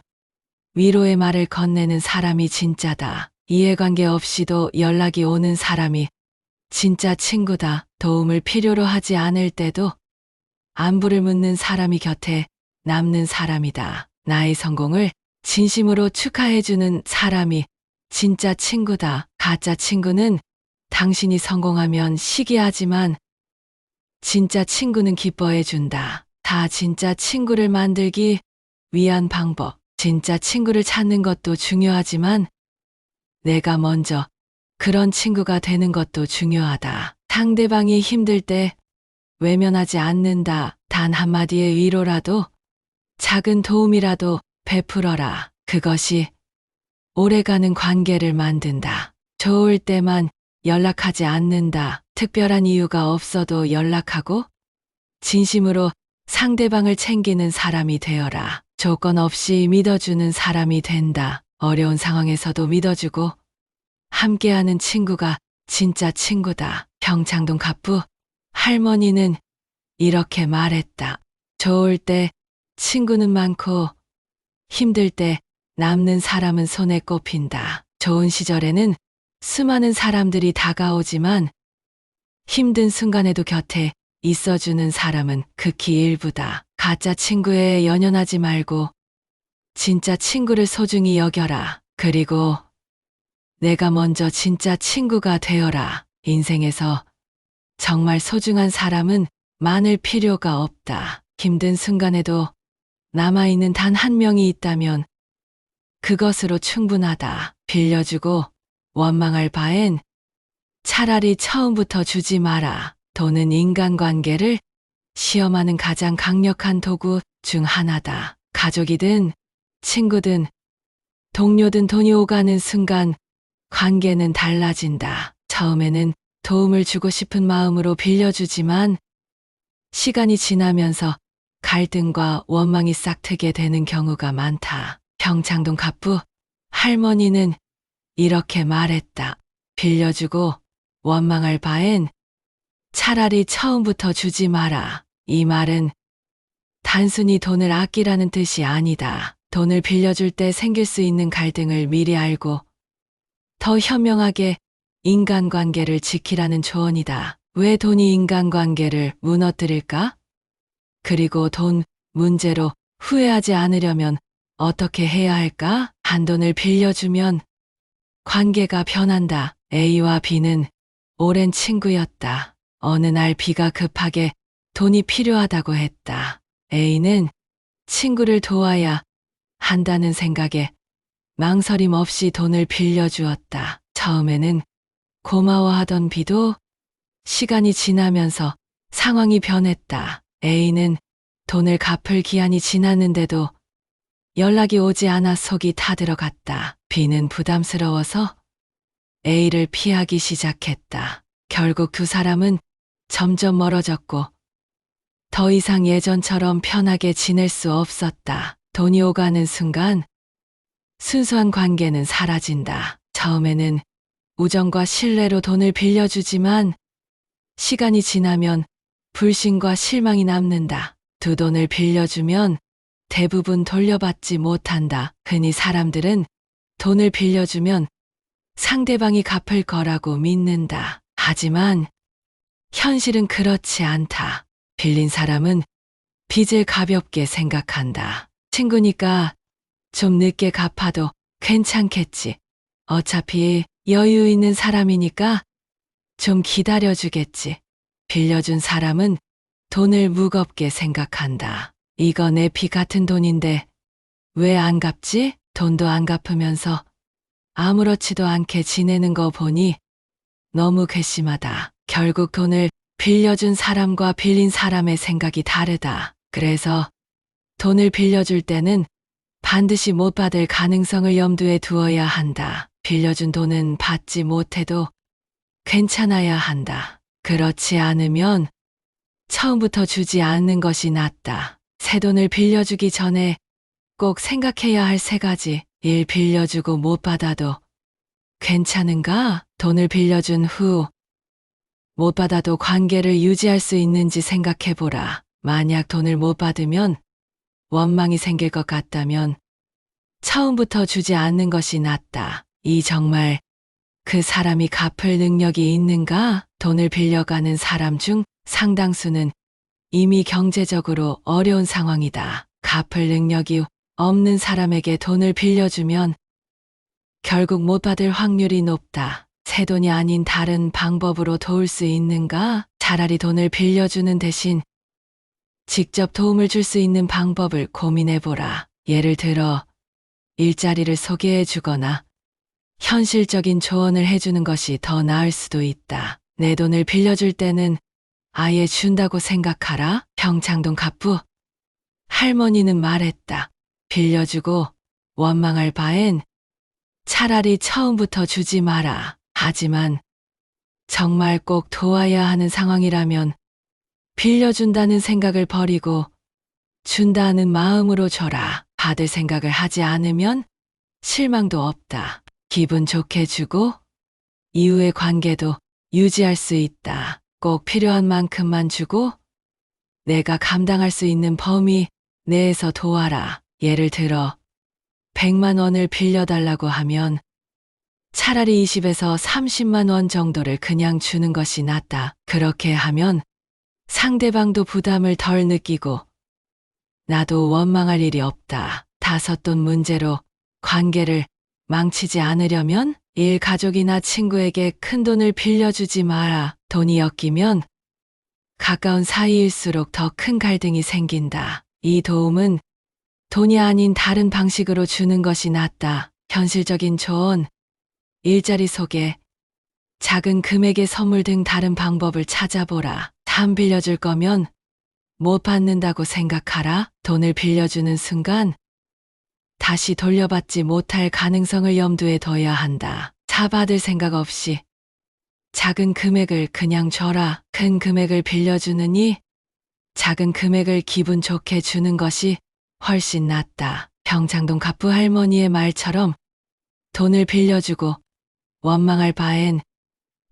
위로의 말을 건네는 사람이 진짜다. 이해관계 없이도 연락이 오는 사람이 진짜 친구다. 도움을 필요로 하지 않을 때도 안부를 묻는 사람이 곁에 남는 사람이다. 나의 성공을 진심으로 축하해주는 사람이 진짜 친구다. 가짜 친구는 당신이 성공하면 시기하지만 진짜 친구는 기뻐해준다. 다 진짜 친구를 만들기 위한 방법. 진짜 친구를 찾는 것도 중요하지만 내가 먼저 그런 친구가 되는 것도 중요하다. 상대방이 힘들 때 외면하지 않는다. 단 한마디의 위로라도 작은 도움이라도 베풀어라. 그것이 오래가는 관계를 만든다. 좋을 때만 연락하지 않는다. 특별한 이유가 없어도 연락하고 진심으로 상대방을 챙기는 사람이 되어라. 조건 없이 믿어주는 사람이 된다. 어려운 상황에서도 믿어주고 함께하는 친구가 진짜 친구다. 평창동 갑부 할머니는 이렇게 말했다. 좋을 때 친구는 많고 힘들 때 남는 사람은 손에 꼽힌다. 좋은 시절에는 수많은 사람들이 다가오지만 힘든 순간에도 곁에 있어주는 사람은 극히 일부다. 가짜 친구에 연연하지 말고 진짜 친구를 소중히 여겨라. 그리고 내가 먼저 진짜 친구가 되어라. 인생에서 정말 소중한 사람은 많을 필요가 없다. 힘든 순간에도 남아있는 단 한 명이 있다면 그것으로 충분하다. 빌려주고 원망할 바엔 차라리 처음부터 주지 마라. 돈은 인간관계를 시험하는 가장 강력한 도구 중 하나다. 가족이든 친구든 동료든 돈이 오가는 순간 관계는 달라진다. 처음에는 도움을 주고 싶은 마음으로 빌려주지만 시간이 지나면서 갈등과 원망이 싹트게 되는 경우가 많다. 평창동 갑부 할머니는 이렇게 말했다. 빌려주고 원망할 바엔 차라리 처음부터 주지 마라. 이 말은 단순히 돈을 아끼라는 뜻이 아니다. 돈을 빌려줄 때 생길 수 있는 갈등을 미리 알고 더 현명하게 인간관계를 지키라는 조언이다. 왜 돈이 인간관계를 무너뜨릴까? 그리고 돈 문제로 후회하지 않으려면 어떻게 해야 할까? 한돈을 빌려주면 관계가 변한다. A와 B는 오랜 친구였다. 어느 날 B가 급하게 돈이 필요하다고 했다. A는 친구를 도와야 한다는 생각에 망설임 없이 돈을 빌려주었다. 처음에는 고마워하던 B도 시간이 지나면서 상황이 변했다. A는 돈을 갚을 기한이 지났는데도 연락이 오지 않아 속이 타들어갔다. B는 부담스러워서 A를 피하기 시작했다. 결국 두 사람은 점점 멀어졌고 더 이상 예전처럼 편하게 지낼 수 없었다. 돈이 오가는 순간 순수한 관계는 사라진다. 처음에는 우정과 신뢰로 돈을 빌려주지만 시간이 지나면 불신과 실망이 남는다. 두 돈을 빌려주면 대부분 돌려받지 못한다. 흔히 사람들은 돈을 빌려주면 상대방이 갚을 거라고 믿는다. 하지만 현실은 그렇지 않다. 빌린 사람은 빚을 가볍게 생각한다. 친구니까 좀 늦게 갚아도 괜찮겠지. 어차피 여유 있는 사람이니까 좀 기다려주겠지. 빌려준 사람은 돈을 무겁게 생각한다. 이거 내 피 같은 돈인데 왜 안 갚지? 돈도 안 갚으면서 아무렇지도 않게 지내는 거 보니 너무 괘씸하다. 결국 돈을 빌려준 사람과 빌린 사람의 생각이 다르다. 그래서 돈을 빌려줄 때는 반드시 못 받을 가능성을 염두에 두어야 한다. 빌려준 돈은 받지 못해도 괜찮아야 한다. 그렇지 않으면 처음부터 주지 않는 것이 낫다. 새 돈을 빌려주기 전에 꼭 생각해야 할 세 가지. 1. 빌려주고 못 받아도 괜찮은가? 돈을 빌려준 후 못 받아도 관계를 유지할 수 있는지 생각해보라. 만약 돈을 못 받으면 원망이 생길 것 같다면 처음부터 주지 않는 것이 낫다. 이 정말 그 사람이 갚을 능력이 있는가? 돈을 빌려가는 사람 중 상당수는 이미 경제적으로 어려운 상황이다. 갚을 능력이 없는 사람에게 돈을 빌려주면 결국 못 받을 확률이 높다. 새 돈이 아닌 다른 방법으로 도울 수 있는가? 차라리 돈을 빌려주는 대신 직접 도움을 줄 수 있는 방법을 고민해보라. 예를 들어 일자리를 소개해 주거나 현실적인 조언을 해주는 것이 더 나을 수도 있다. 내 돈을 빌려줄 때는 아예 준다고 생각하라. 평창동 갑부 할머니는 말했다. 빌려주고 원망할 바엔 차라리 처음부터 주지 마라. 하지만 정말 꼭 도와야 하는 상황이라면 빌려준다는 생각을 버리고 준다는 마음으로 줘라. 받을 생각을 하지 않으면 실망도 없다. 기분 좋게 주고 이후의 관계도 유지할 수 있다. 꼭 필요한 만큼만 주고 내가 감당할 수 있는 범위 내에서 도와라. 예를 들어 100만 원을 빌려달라고 하면 차라리 20에서 30만 원 정도를 그냥 주는 것이 낫다. 그렇게 하면 상대방도 부담을 덜 느끼고 나도 원망할 일이 없다. 돈 문제로 관계를 망치지 않으려면 가족이나 친구에게 큰 돈을 빌려주지 마라. 돈이 엮이면 가까운 사이일수록 더 큰 갈등이 생긴다. 이 도움은 돈이 아닌 다른 방식으로 주는 것이 낫다. 현실적인 조언, 일자리 소개, 작은 금액의 선물 등 다른 방법을 찾아보라. 담 빌려줄 거면 못 받는다고 생각하라. 돈을 빌려주는 순간 다시 돌려받지 못할 가능성을 염두에 둬야 한다. 받을 생각 없이 작은 금액을 그냥 줘라. 큰 금액을 빌려주느니 작은 금액을 기분 좋게 주는 것이 훨씬 낫다. 평창동 갑부 할머니의 말처럼 돈을 빌려주고 원망할 바엔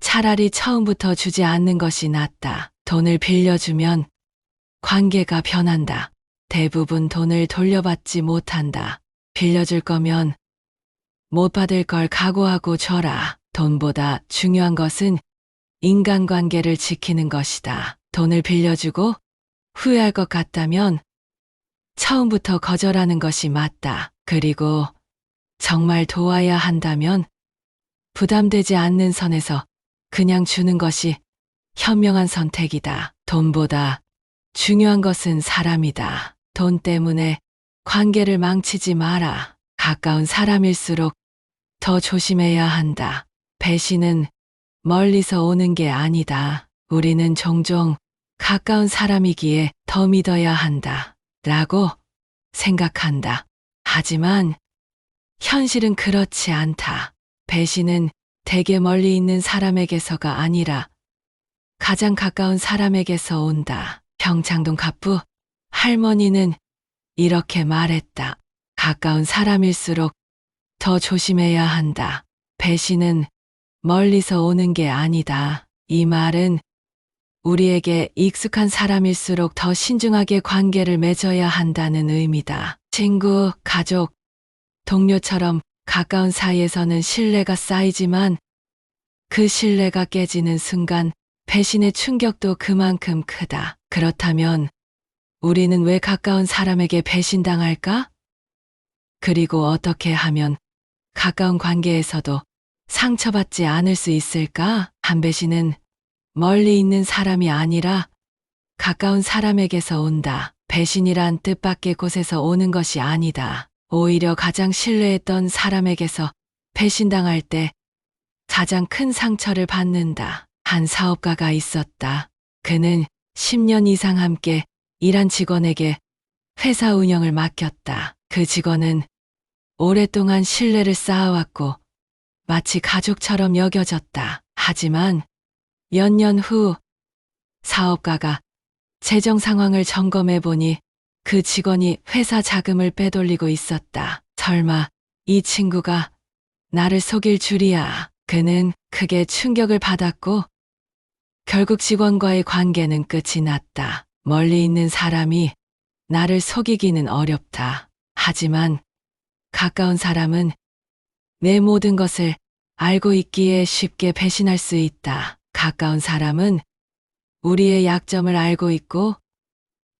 차라리 처음부터 주지 않는 것이 낫다. 돈을 빌려주면 관계가 변한다. 대부분 돈을 돌려받지 못한다. 빌려줄 거면 못 받을 걸 각오하고 줘라. 돈보다 중요한 것은 인간관계를 지키는 것이다. 돈을 빌려주고 후회할 것 같다면 처음부터 거절하는 것이 맞다. 그리고 정말 도와야 한다면 부담되지 않는 선에서 그냥 주는 것이 현명한 선택이다. 돈보다 중요한 것은 사람이다. 돈 때문에 관계를 망치지 마라. 가까운 사람일수록 더 조심해야 한다. 배신은 멀리서 오는 게 아니다. 우리는 종종 가까운 사람이기에 더 믿어야 한다. 라고 생각한다. 하지만 현실은 그렇지 않다. 배신은 대개 멀리 있는 사람에게서가 아니라 가장 가까운 사람에게서 온다. 평창동 갑부 할머니는 이렇게 말했다. 가까운 사람일수록 더 조심해야 한다. 배신은 멀리서 오는 게 아니다. 이 말은 우리에게 익숙한 사람일수록 더 신중하게 관계를 맺어야 한다는 의미다. 친구, 가족, 동료처럼 가까운 사이에서는 신뢰가 쌓이지만 그 신뢰가 깨지는 순간 배신의 충격도 그만큼 크다. 그렇다면 우리는 왜 가까운 사람에게 배신당할까? 그리고 어떻게 하면 가까운 관계에서도 상처받지 않을 수 있을까? 한 배신은 멀리 있는 사람이 아니라 가까운 사람에게서 온다. 배신이란 뜻밖의 곳에서 오는 것이 아니다. 오히려 가장 신뢰했던 사람에게서 배신당할 때 가장 큰 상처를 받는다. 한 사업가가 있었다. 그는 10년 이상 함께 일한 직원에게 회사 운영을 맡겼다. 그 직원은 오랫동안 신뢰를 쌓아왔고 마치 가족처럼 여겨졌다. 하지만 몇 년 후 사업가가 재정 상황을 점검해 보니 그 직원이 회사 자금을 빼돌리고 있었다. 설마 이 친구가 나를 속일 줄이야. 그는 크게 충격을 받았고 결국 직원과의 관계는 끝이 났다. 멀리 있는 사람이 나를 속이기는 어렵다. 하지만 가까운 사람은 내 모든 것을 알고 있기에 쉽게 배신할 수 있다. 가까운 사람은 우리의 약점을 알고 있고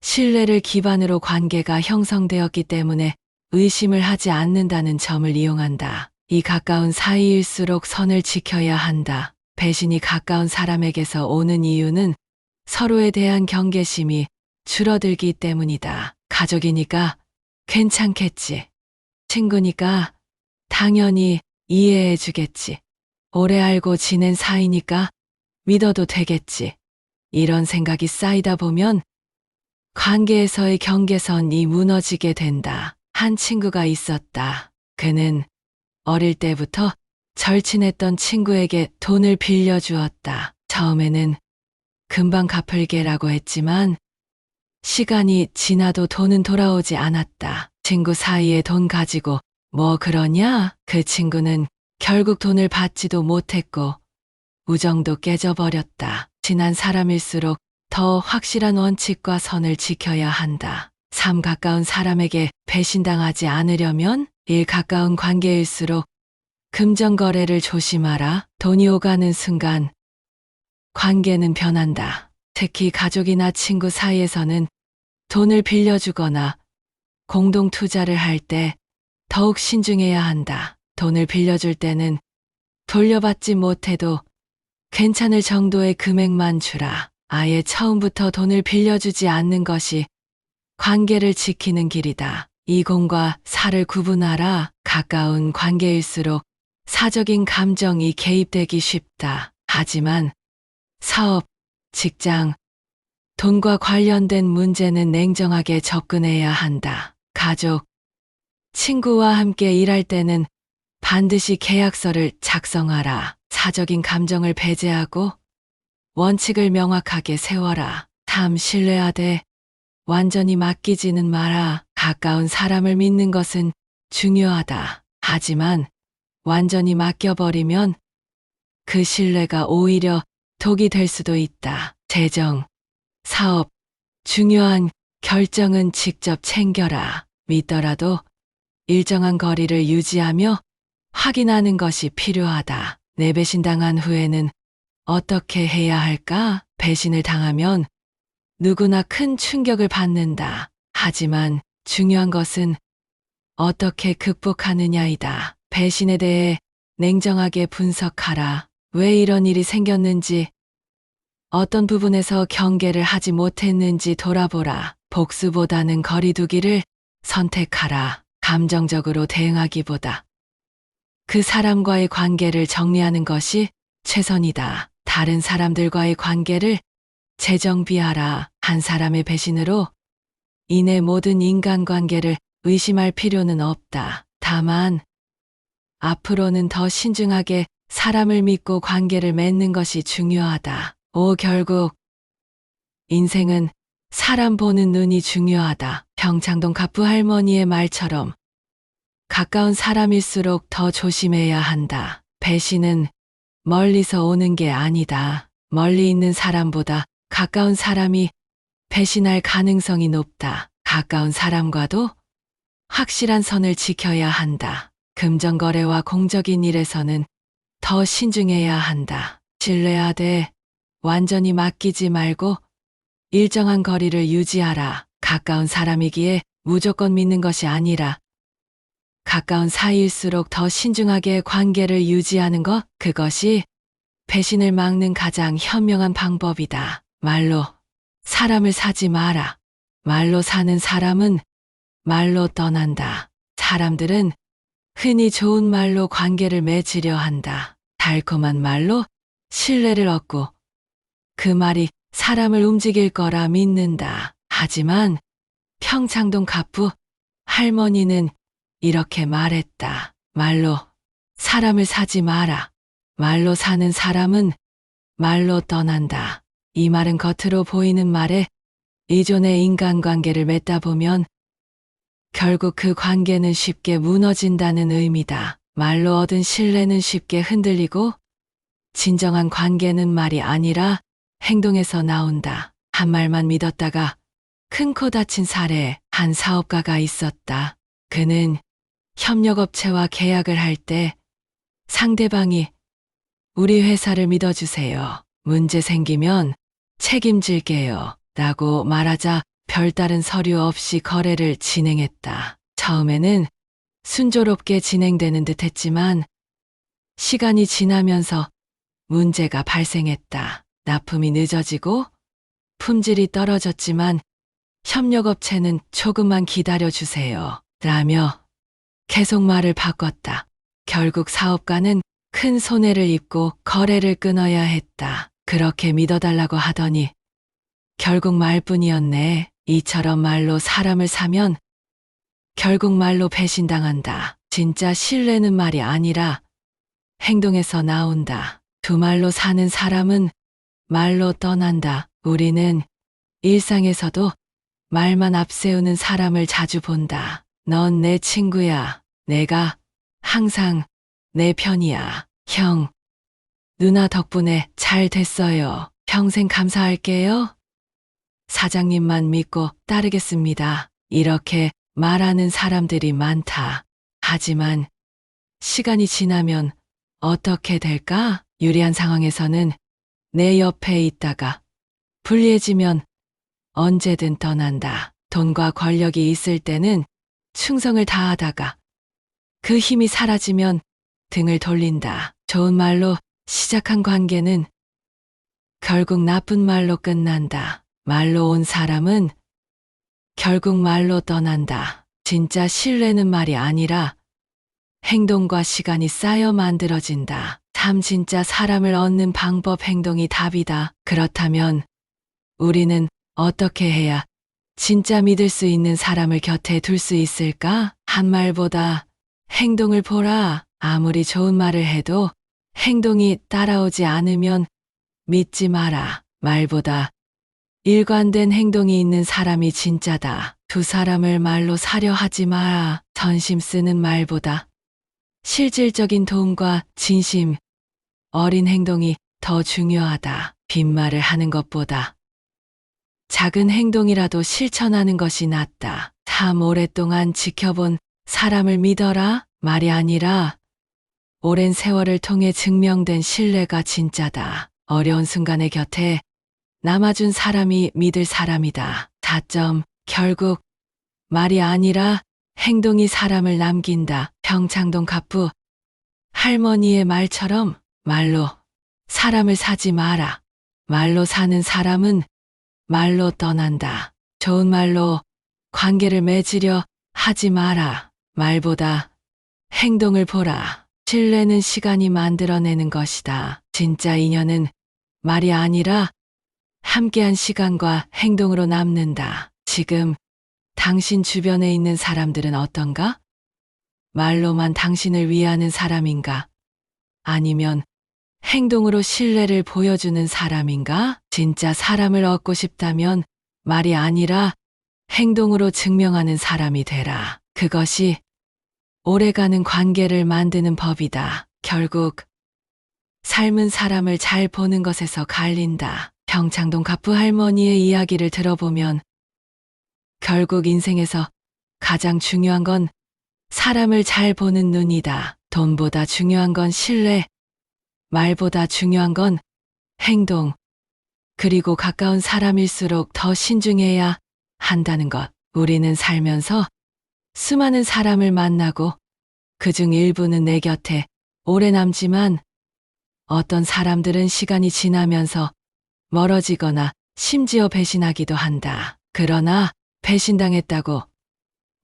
신뢰를 기반으로 관계가 형성되었기 때문에 의심을 하지 않는다는 점을 이용한다. 이 가까운 사이일수록 선을 지켜야 한다. 배신이 가까운 사람에게서 오는 이유는 서로에 대한 경계심이 줄어들기 때문이다. 가족이니까 괜찮겠지. 친구니까 당연히 이해해 주겠지. 오래 알고 지낸 사이니까 믿어도 되겠지. 이런 생각이 쌓이다 보면 관계에서의 경계선이 무너지게 된다. 한 친구가 있었다. 그는 어릴 때부터 절친했던 친구에게 돈을 빌려주었다. 처음에는 금방 갚을게라고 했지만 시간이 지나도 돈은 돌아오지 않았다. 친구 사이에 돈 가지고 뭐 그러냐? 그 친구는 결국 돈을 받지도 못했고 우정도 깨져버렸다. 친한 사람일수록 더 확실한 원칙과 선을 지켜야 한다. 삶 가까운 사람에게 배신당하지 않으려면 일 가까운 관계일수록 금전거래를 조심하라. 돈이 오가는 순간 관계는 변한다. 특히 가족이나 친구 사이에서는 돈을 빌려주거나 공동 투자를 할 때 더욱 신중해야 한다. 돈을 빌려줄 때는 돌려받지 못해도 괜찮을 정도의 금액만 주라. 아예 처음부터 돈을 빌려주지 않는 것이 관계를 지키는 길이다. 이공과 사를 구분하라. 가까운 관계일수록 사적인 감정이 개입되기 쉽다. 하지만 사업, 직장, 돈과 관련된 문제는 냉정하게 접근해야 한다. 가족, 친구와 함께 일할 때는 반드시 계약서를 작성하라. 사적인 감정을 배제하고 원칙을 명확하게 세워라. 신뢰하되 완전히 맡기지는 마라. 가까운 사람을 믿는 것은 중요하다. 하지만 완전히 맡겨버리면 그 신뢰가 오히려 독이 될 수도 있다. 재정, 사업, 중요한 결정은 직접 챙겨라. 믿더라도 일정한 거리를 유지하며 확인하는 것이 필요하다. 내 배신당한 후에는 어떻게 해야 할까? 배신을 당하면 누구나 큰 충격을 받는다. 하지만 중요한 것은 어떻게 극복하느냐이다. 배신에 대해 냉정하게 분석하라. 왜 이런 일이 생겼는지, 어떤 부분에서 경계를 하지 못했는지 돌아보라. 복수보다는 거리두기를 선택하라. 감정적으로 대응하기보다 그 사람과의 관계를 정리하는 것이 최선이다. 다른 사람들과의 관계를 재정비하라. 한 사람의 배신으로 인해 모든 인간관계를 의심할 필요는 없다. 다만 앞으로는 더 신중하게 사람을 믿고 관계를 맺는 것이 중요하다. 결국 인생은 사람 보는 눈이 중요하다. 평창동 갑부 할머니의 말처럼 가까운 사람일수록 더 조심해야 한다. 배신은 멀리서 오는 게 아니다. 멀리 있는 사람보다 가까운 사람이 배신할 가능성이 높다. 가까운 사람과도 확실한 선을 지켜야 한다. 금전거래와 공적인 일에서는 더 신중해야 한다. 신뢰하되 완전히 맡기지 말고 일정한 거리를 유지하라. 가까운 사람이기에 무조건 믿는 것이 아니라 가까운 사이일수록 더 신중하게 관계를 유지하는 것, 그것이 배신을 막는 가장 현명한 방법이다. 말로 사람을 사지 마라. 말로 사는 사람은 말로 떠난다. 사람들은 흔히 좋은 말로 관계를 맺으려 한다. 달콤한 말로 신뢰를 얻고 그 말이 사람을 움직일 거라 믿는다. 하지만 평창동 갑부 할머니는 이렇게 말했다. 말로 사람을 사지 마라. 말로 사는 사람은 말로 떠난다. 이 말은 겉으로 보이는 말에 의존의 인간관계를 맺다 보면 결국 그 관계는 쉽게 무너진다는 의미다. 말로 얻은 신뢰는 쉽게 흔들리고 진정한 관계는 말이 아니라 행동에서 나온다. 한 말만 믿었다가 큰 코 다친 사례. 한 사업가가 있었다. 그는 협력업체와 계약을 할 때 상대방이 우리 회사를 믿어주세요. 문제 생기면 책임질게요. 라고 말하자 별다른 서류 없이 거래를 진행했다. 처음에는 순조롭게 진행되는 듯 했지만 시간이 지나면서 문제가 발생했다. 납품이 늦어지고 품질이 떨어졌지만 협력업체는 조금만 기다려주세요. 라며 계속 말을 바꿨다. 결국 사업가는 큰 손해를 입고 거래를 끊어야 했다. 그렇게 믿어달라고 하더니 결국 말뿐이었네. 이처럼 말로 사람을 사면 결국 말로 배신당한다. 진짜 신뢰는 말이 아니라 행동에서 나온다. 두 말로 사는 사람은 말로 떠난다. 우리는 일상에서도 말만 앞세우는 사람을 자주 본다. 넌 내 친구야. 내가 항상 내 편이야. 형, 누나 덕분에 잘 됐어요. 평생 감사할게요. 사장님만 믿고 따르겠습니다. 이렇게 말하는 사람들이 많다. 하지만 시간이 지나면 어떻게 될까? 유리한 상황에서는 내 옆에 있다가 불리해지면 언제든 떠난다. 돈과 권력이 있을 때는 충성을 다하다가 그 힘이 사라지면 등을 돌린다. 좋은 말로 시작한 관계는 결국 나쁜 말로 끝난다. 말로 온 사람은 결국 말로 떠난다. 진짜 신뢰는 말이 아니라 행동과 시간이 쌓여 만들어진다. 참 진짜 사람을 얻는 방법 행동이 답이다. 그렇다면 우리는 어떻게 해야 진짜 믿을 수 있는 사람을 곁에 둘 수 있을까? 한 말보다 행동을 보라. 아무리 좋은 말을 해도 행동이 따라오지 않으면 믿지 마라. 말보다 일관된 행동이 있는 사람이 진짜다. 두 사람을 말로 사려 하지 마라. 선심 쓰는 말보다 실질적인 도움과 진심 어린 행동이 더 중요하다. 빈말을 하는 것보다 작은 행동이라도 실천하는 것이 낫다. 참 오랫동안 지켜본 사람을 믿어라. 말이 아니라 오랜 세월을 통해 증명된 신뢰가 진짜다. 어려운 순간의 곁에 남아준 사람이 믿을 사람이다. 4점. 결국 말이 아니라 행동이 사람을 남긴다. 평창동 갑부 할머니의 말처럼 말로 사람을 사지 마라. 말로 사는 사람은 말로 떠난다. 좋은 말로 관계를 맺으려 하지 마라. 말보다 행동을 보라. 신뢰는 시간이 만들어내는 것이다. 진짜 인연은 말이 아니라 함께한 시간과 행동으로 남는다. 지금 당신 주변에 있는 사람들은 어떤가? 말로만 당신을 위하는 사람인가? 아니면 행동으로 신뢰를 보여주는 사람인가? 진짜 사람을 얻고 싶다면 말이 아니라 행동으로 증명하는 사람이 되라. 그것이 오래가는 관계를 만드는 법이다. 결국 삶은 사람을 잘 보는 것에서 갈린다. 평창동 갑부 할머니의 이야기를 들어보면 결국 인생에서 가장 중요한 건 사람을 잘 보는 눈이다. 돈보다 중요한 건 신뢰, 말보다 중요한 건 행동, 그리고 가까운 사람일수록 더 신중해야 한다는 것. 우리는 살면서 수많은 사람을 만나고 그중 일부는 내 곁에 오래 남지만 어떤 사람들은 시간이 지나면서 멀어지거나 심지어 배신하기도 한다. 그러나 배신당했다고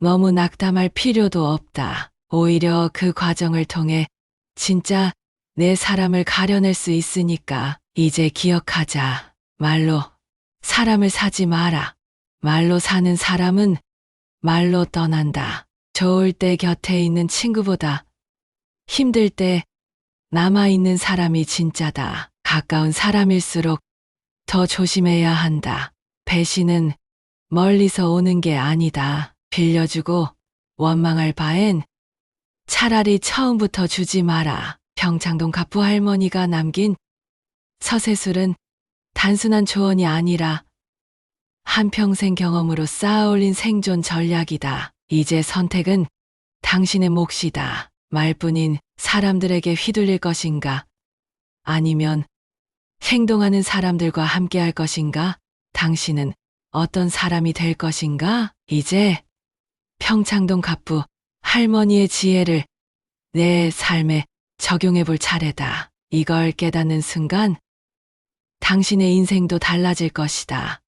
너무 낙담할 필요도 없다. 오히려 그 과정을 통해 진짜 내 사람을 가려낼 수 있으니까 이제 기억하자. 말로 사람을 사지 마라. 말로 사는 사람은 말로 떠난다. 좋을 때 곁에 있는 친구보다 힘들 때 남아있는 사람이 진짜다. 가까운 사람일수록 더 조심해야 한다. 배신은 멀리서 오는 게 아니다. 빌려주고 원망할 바엔 차라리 처음부터 주지 마라. 평창동 갑부 할머니가 남긴 서세술은 단순한 조언이 아니라 한평생 경험으로 쌓아올린 생존 전략이다. 이제 선택은 당신의 몫이다. 말뿐인 사람들에게 휘둘릴 것인가? 아니면 행동하는 사람들과 함께 할 것인가? 당신은 어떤 사람이 될 것인가? 이제 평창동 갑부 할머니의 지혜를 내 삶에 적용해 볼 차례다. 이걸 깨닫는 순간 당신의 인생도 달라질 것이다.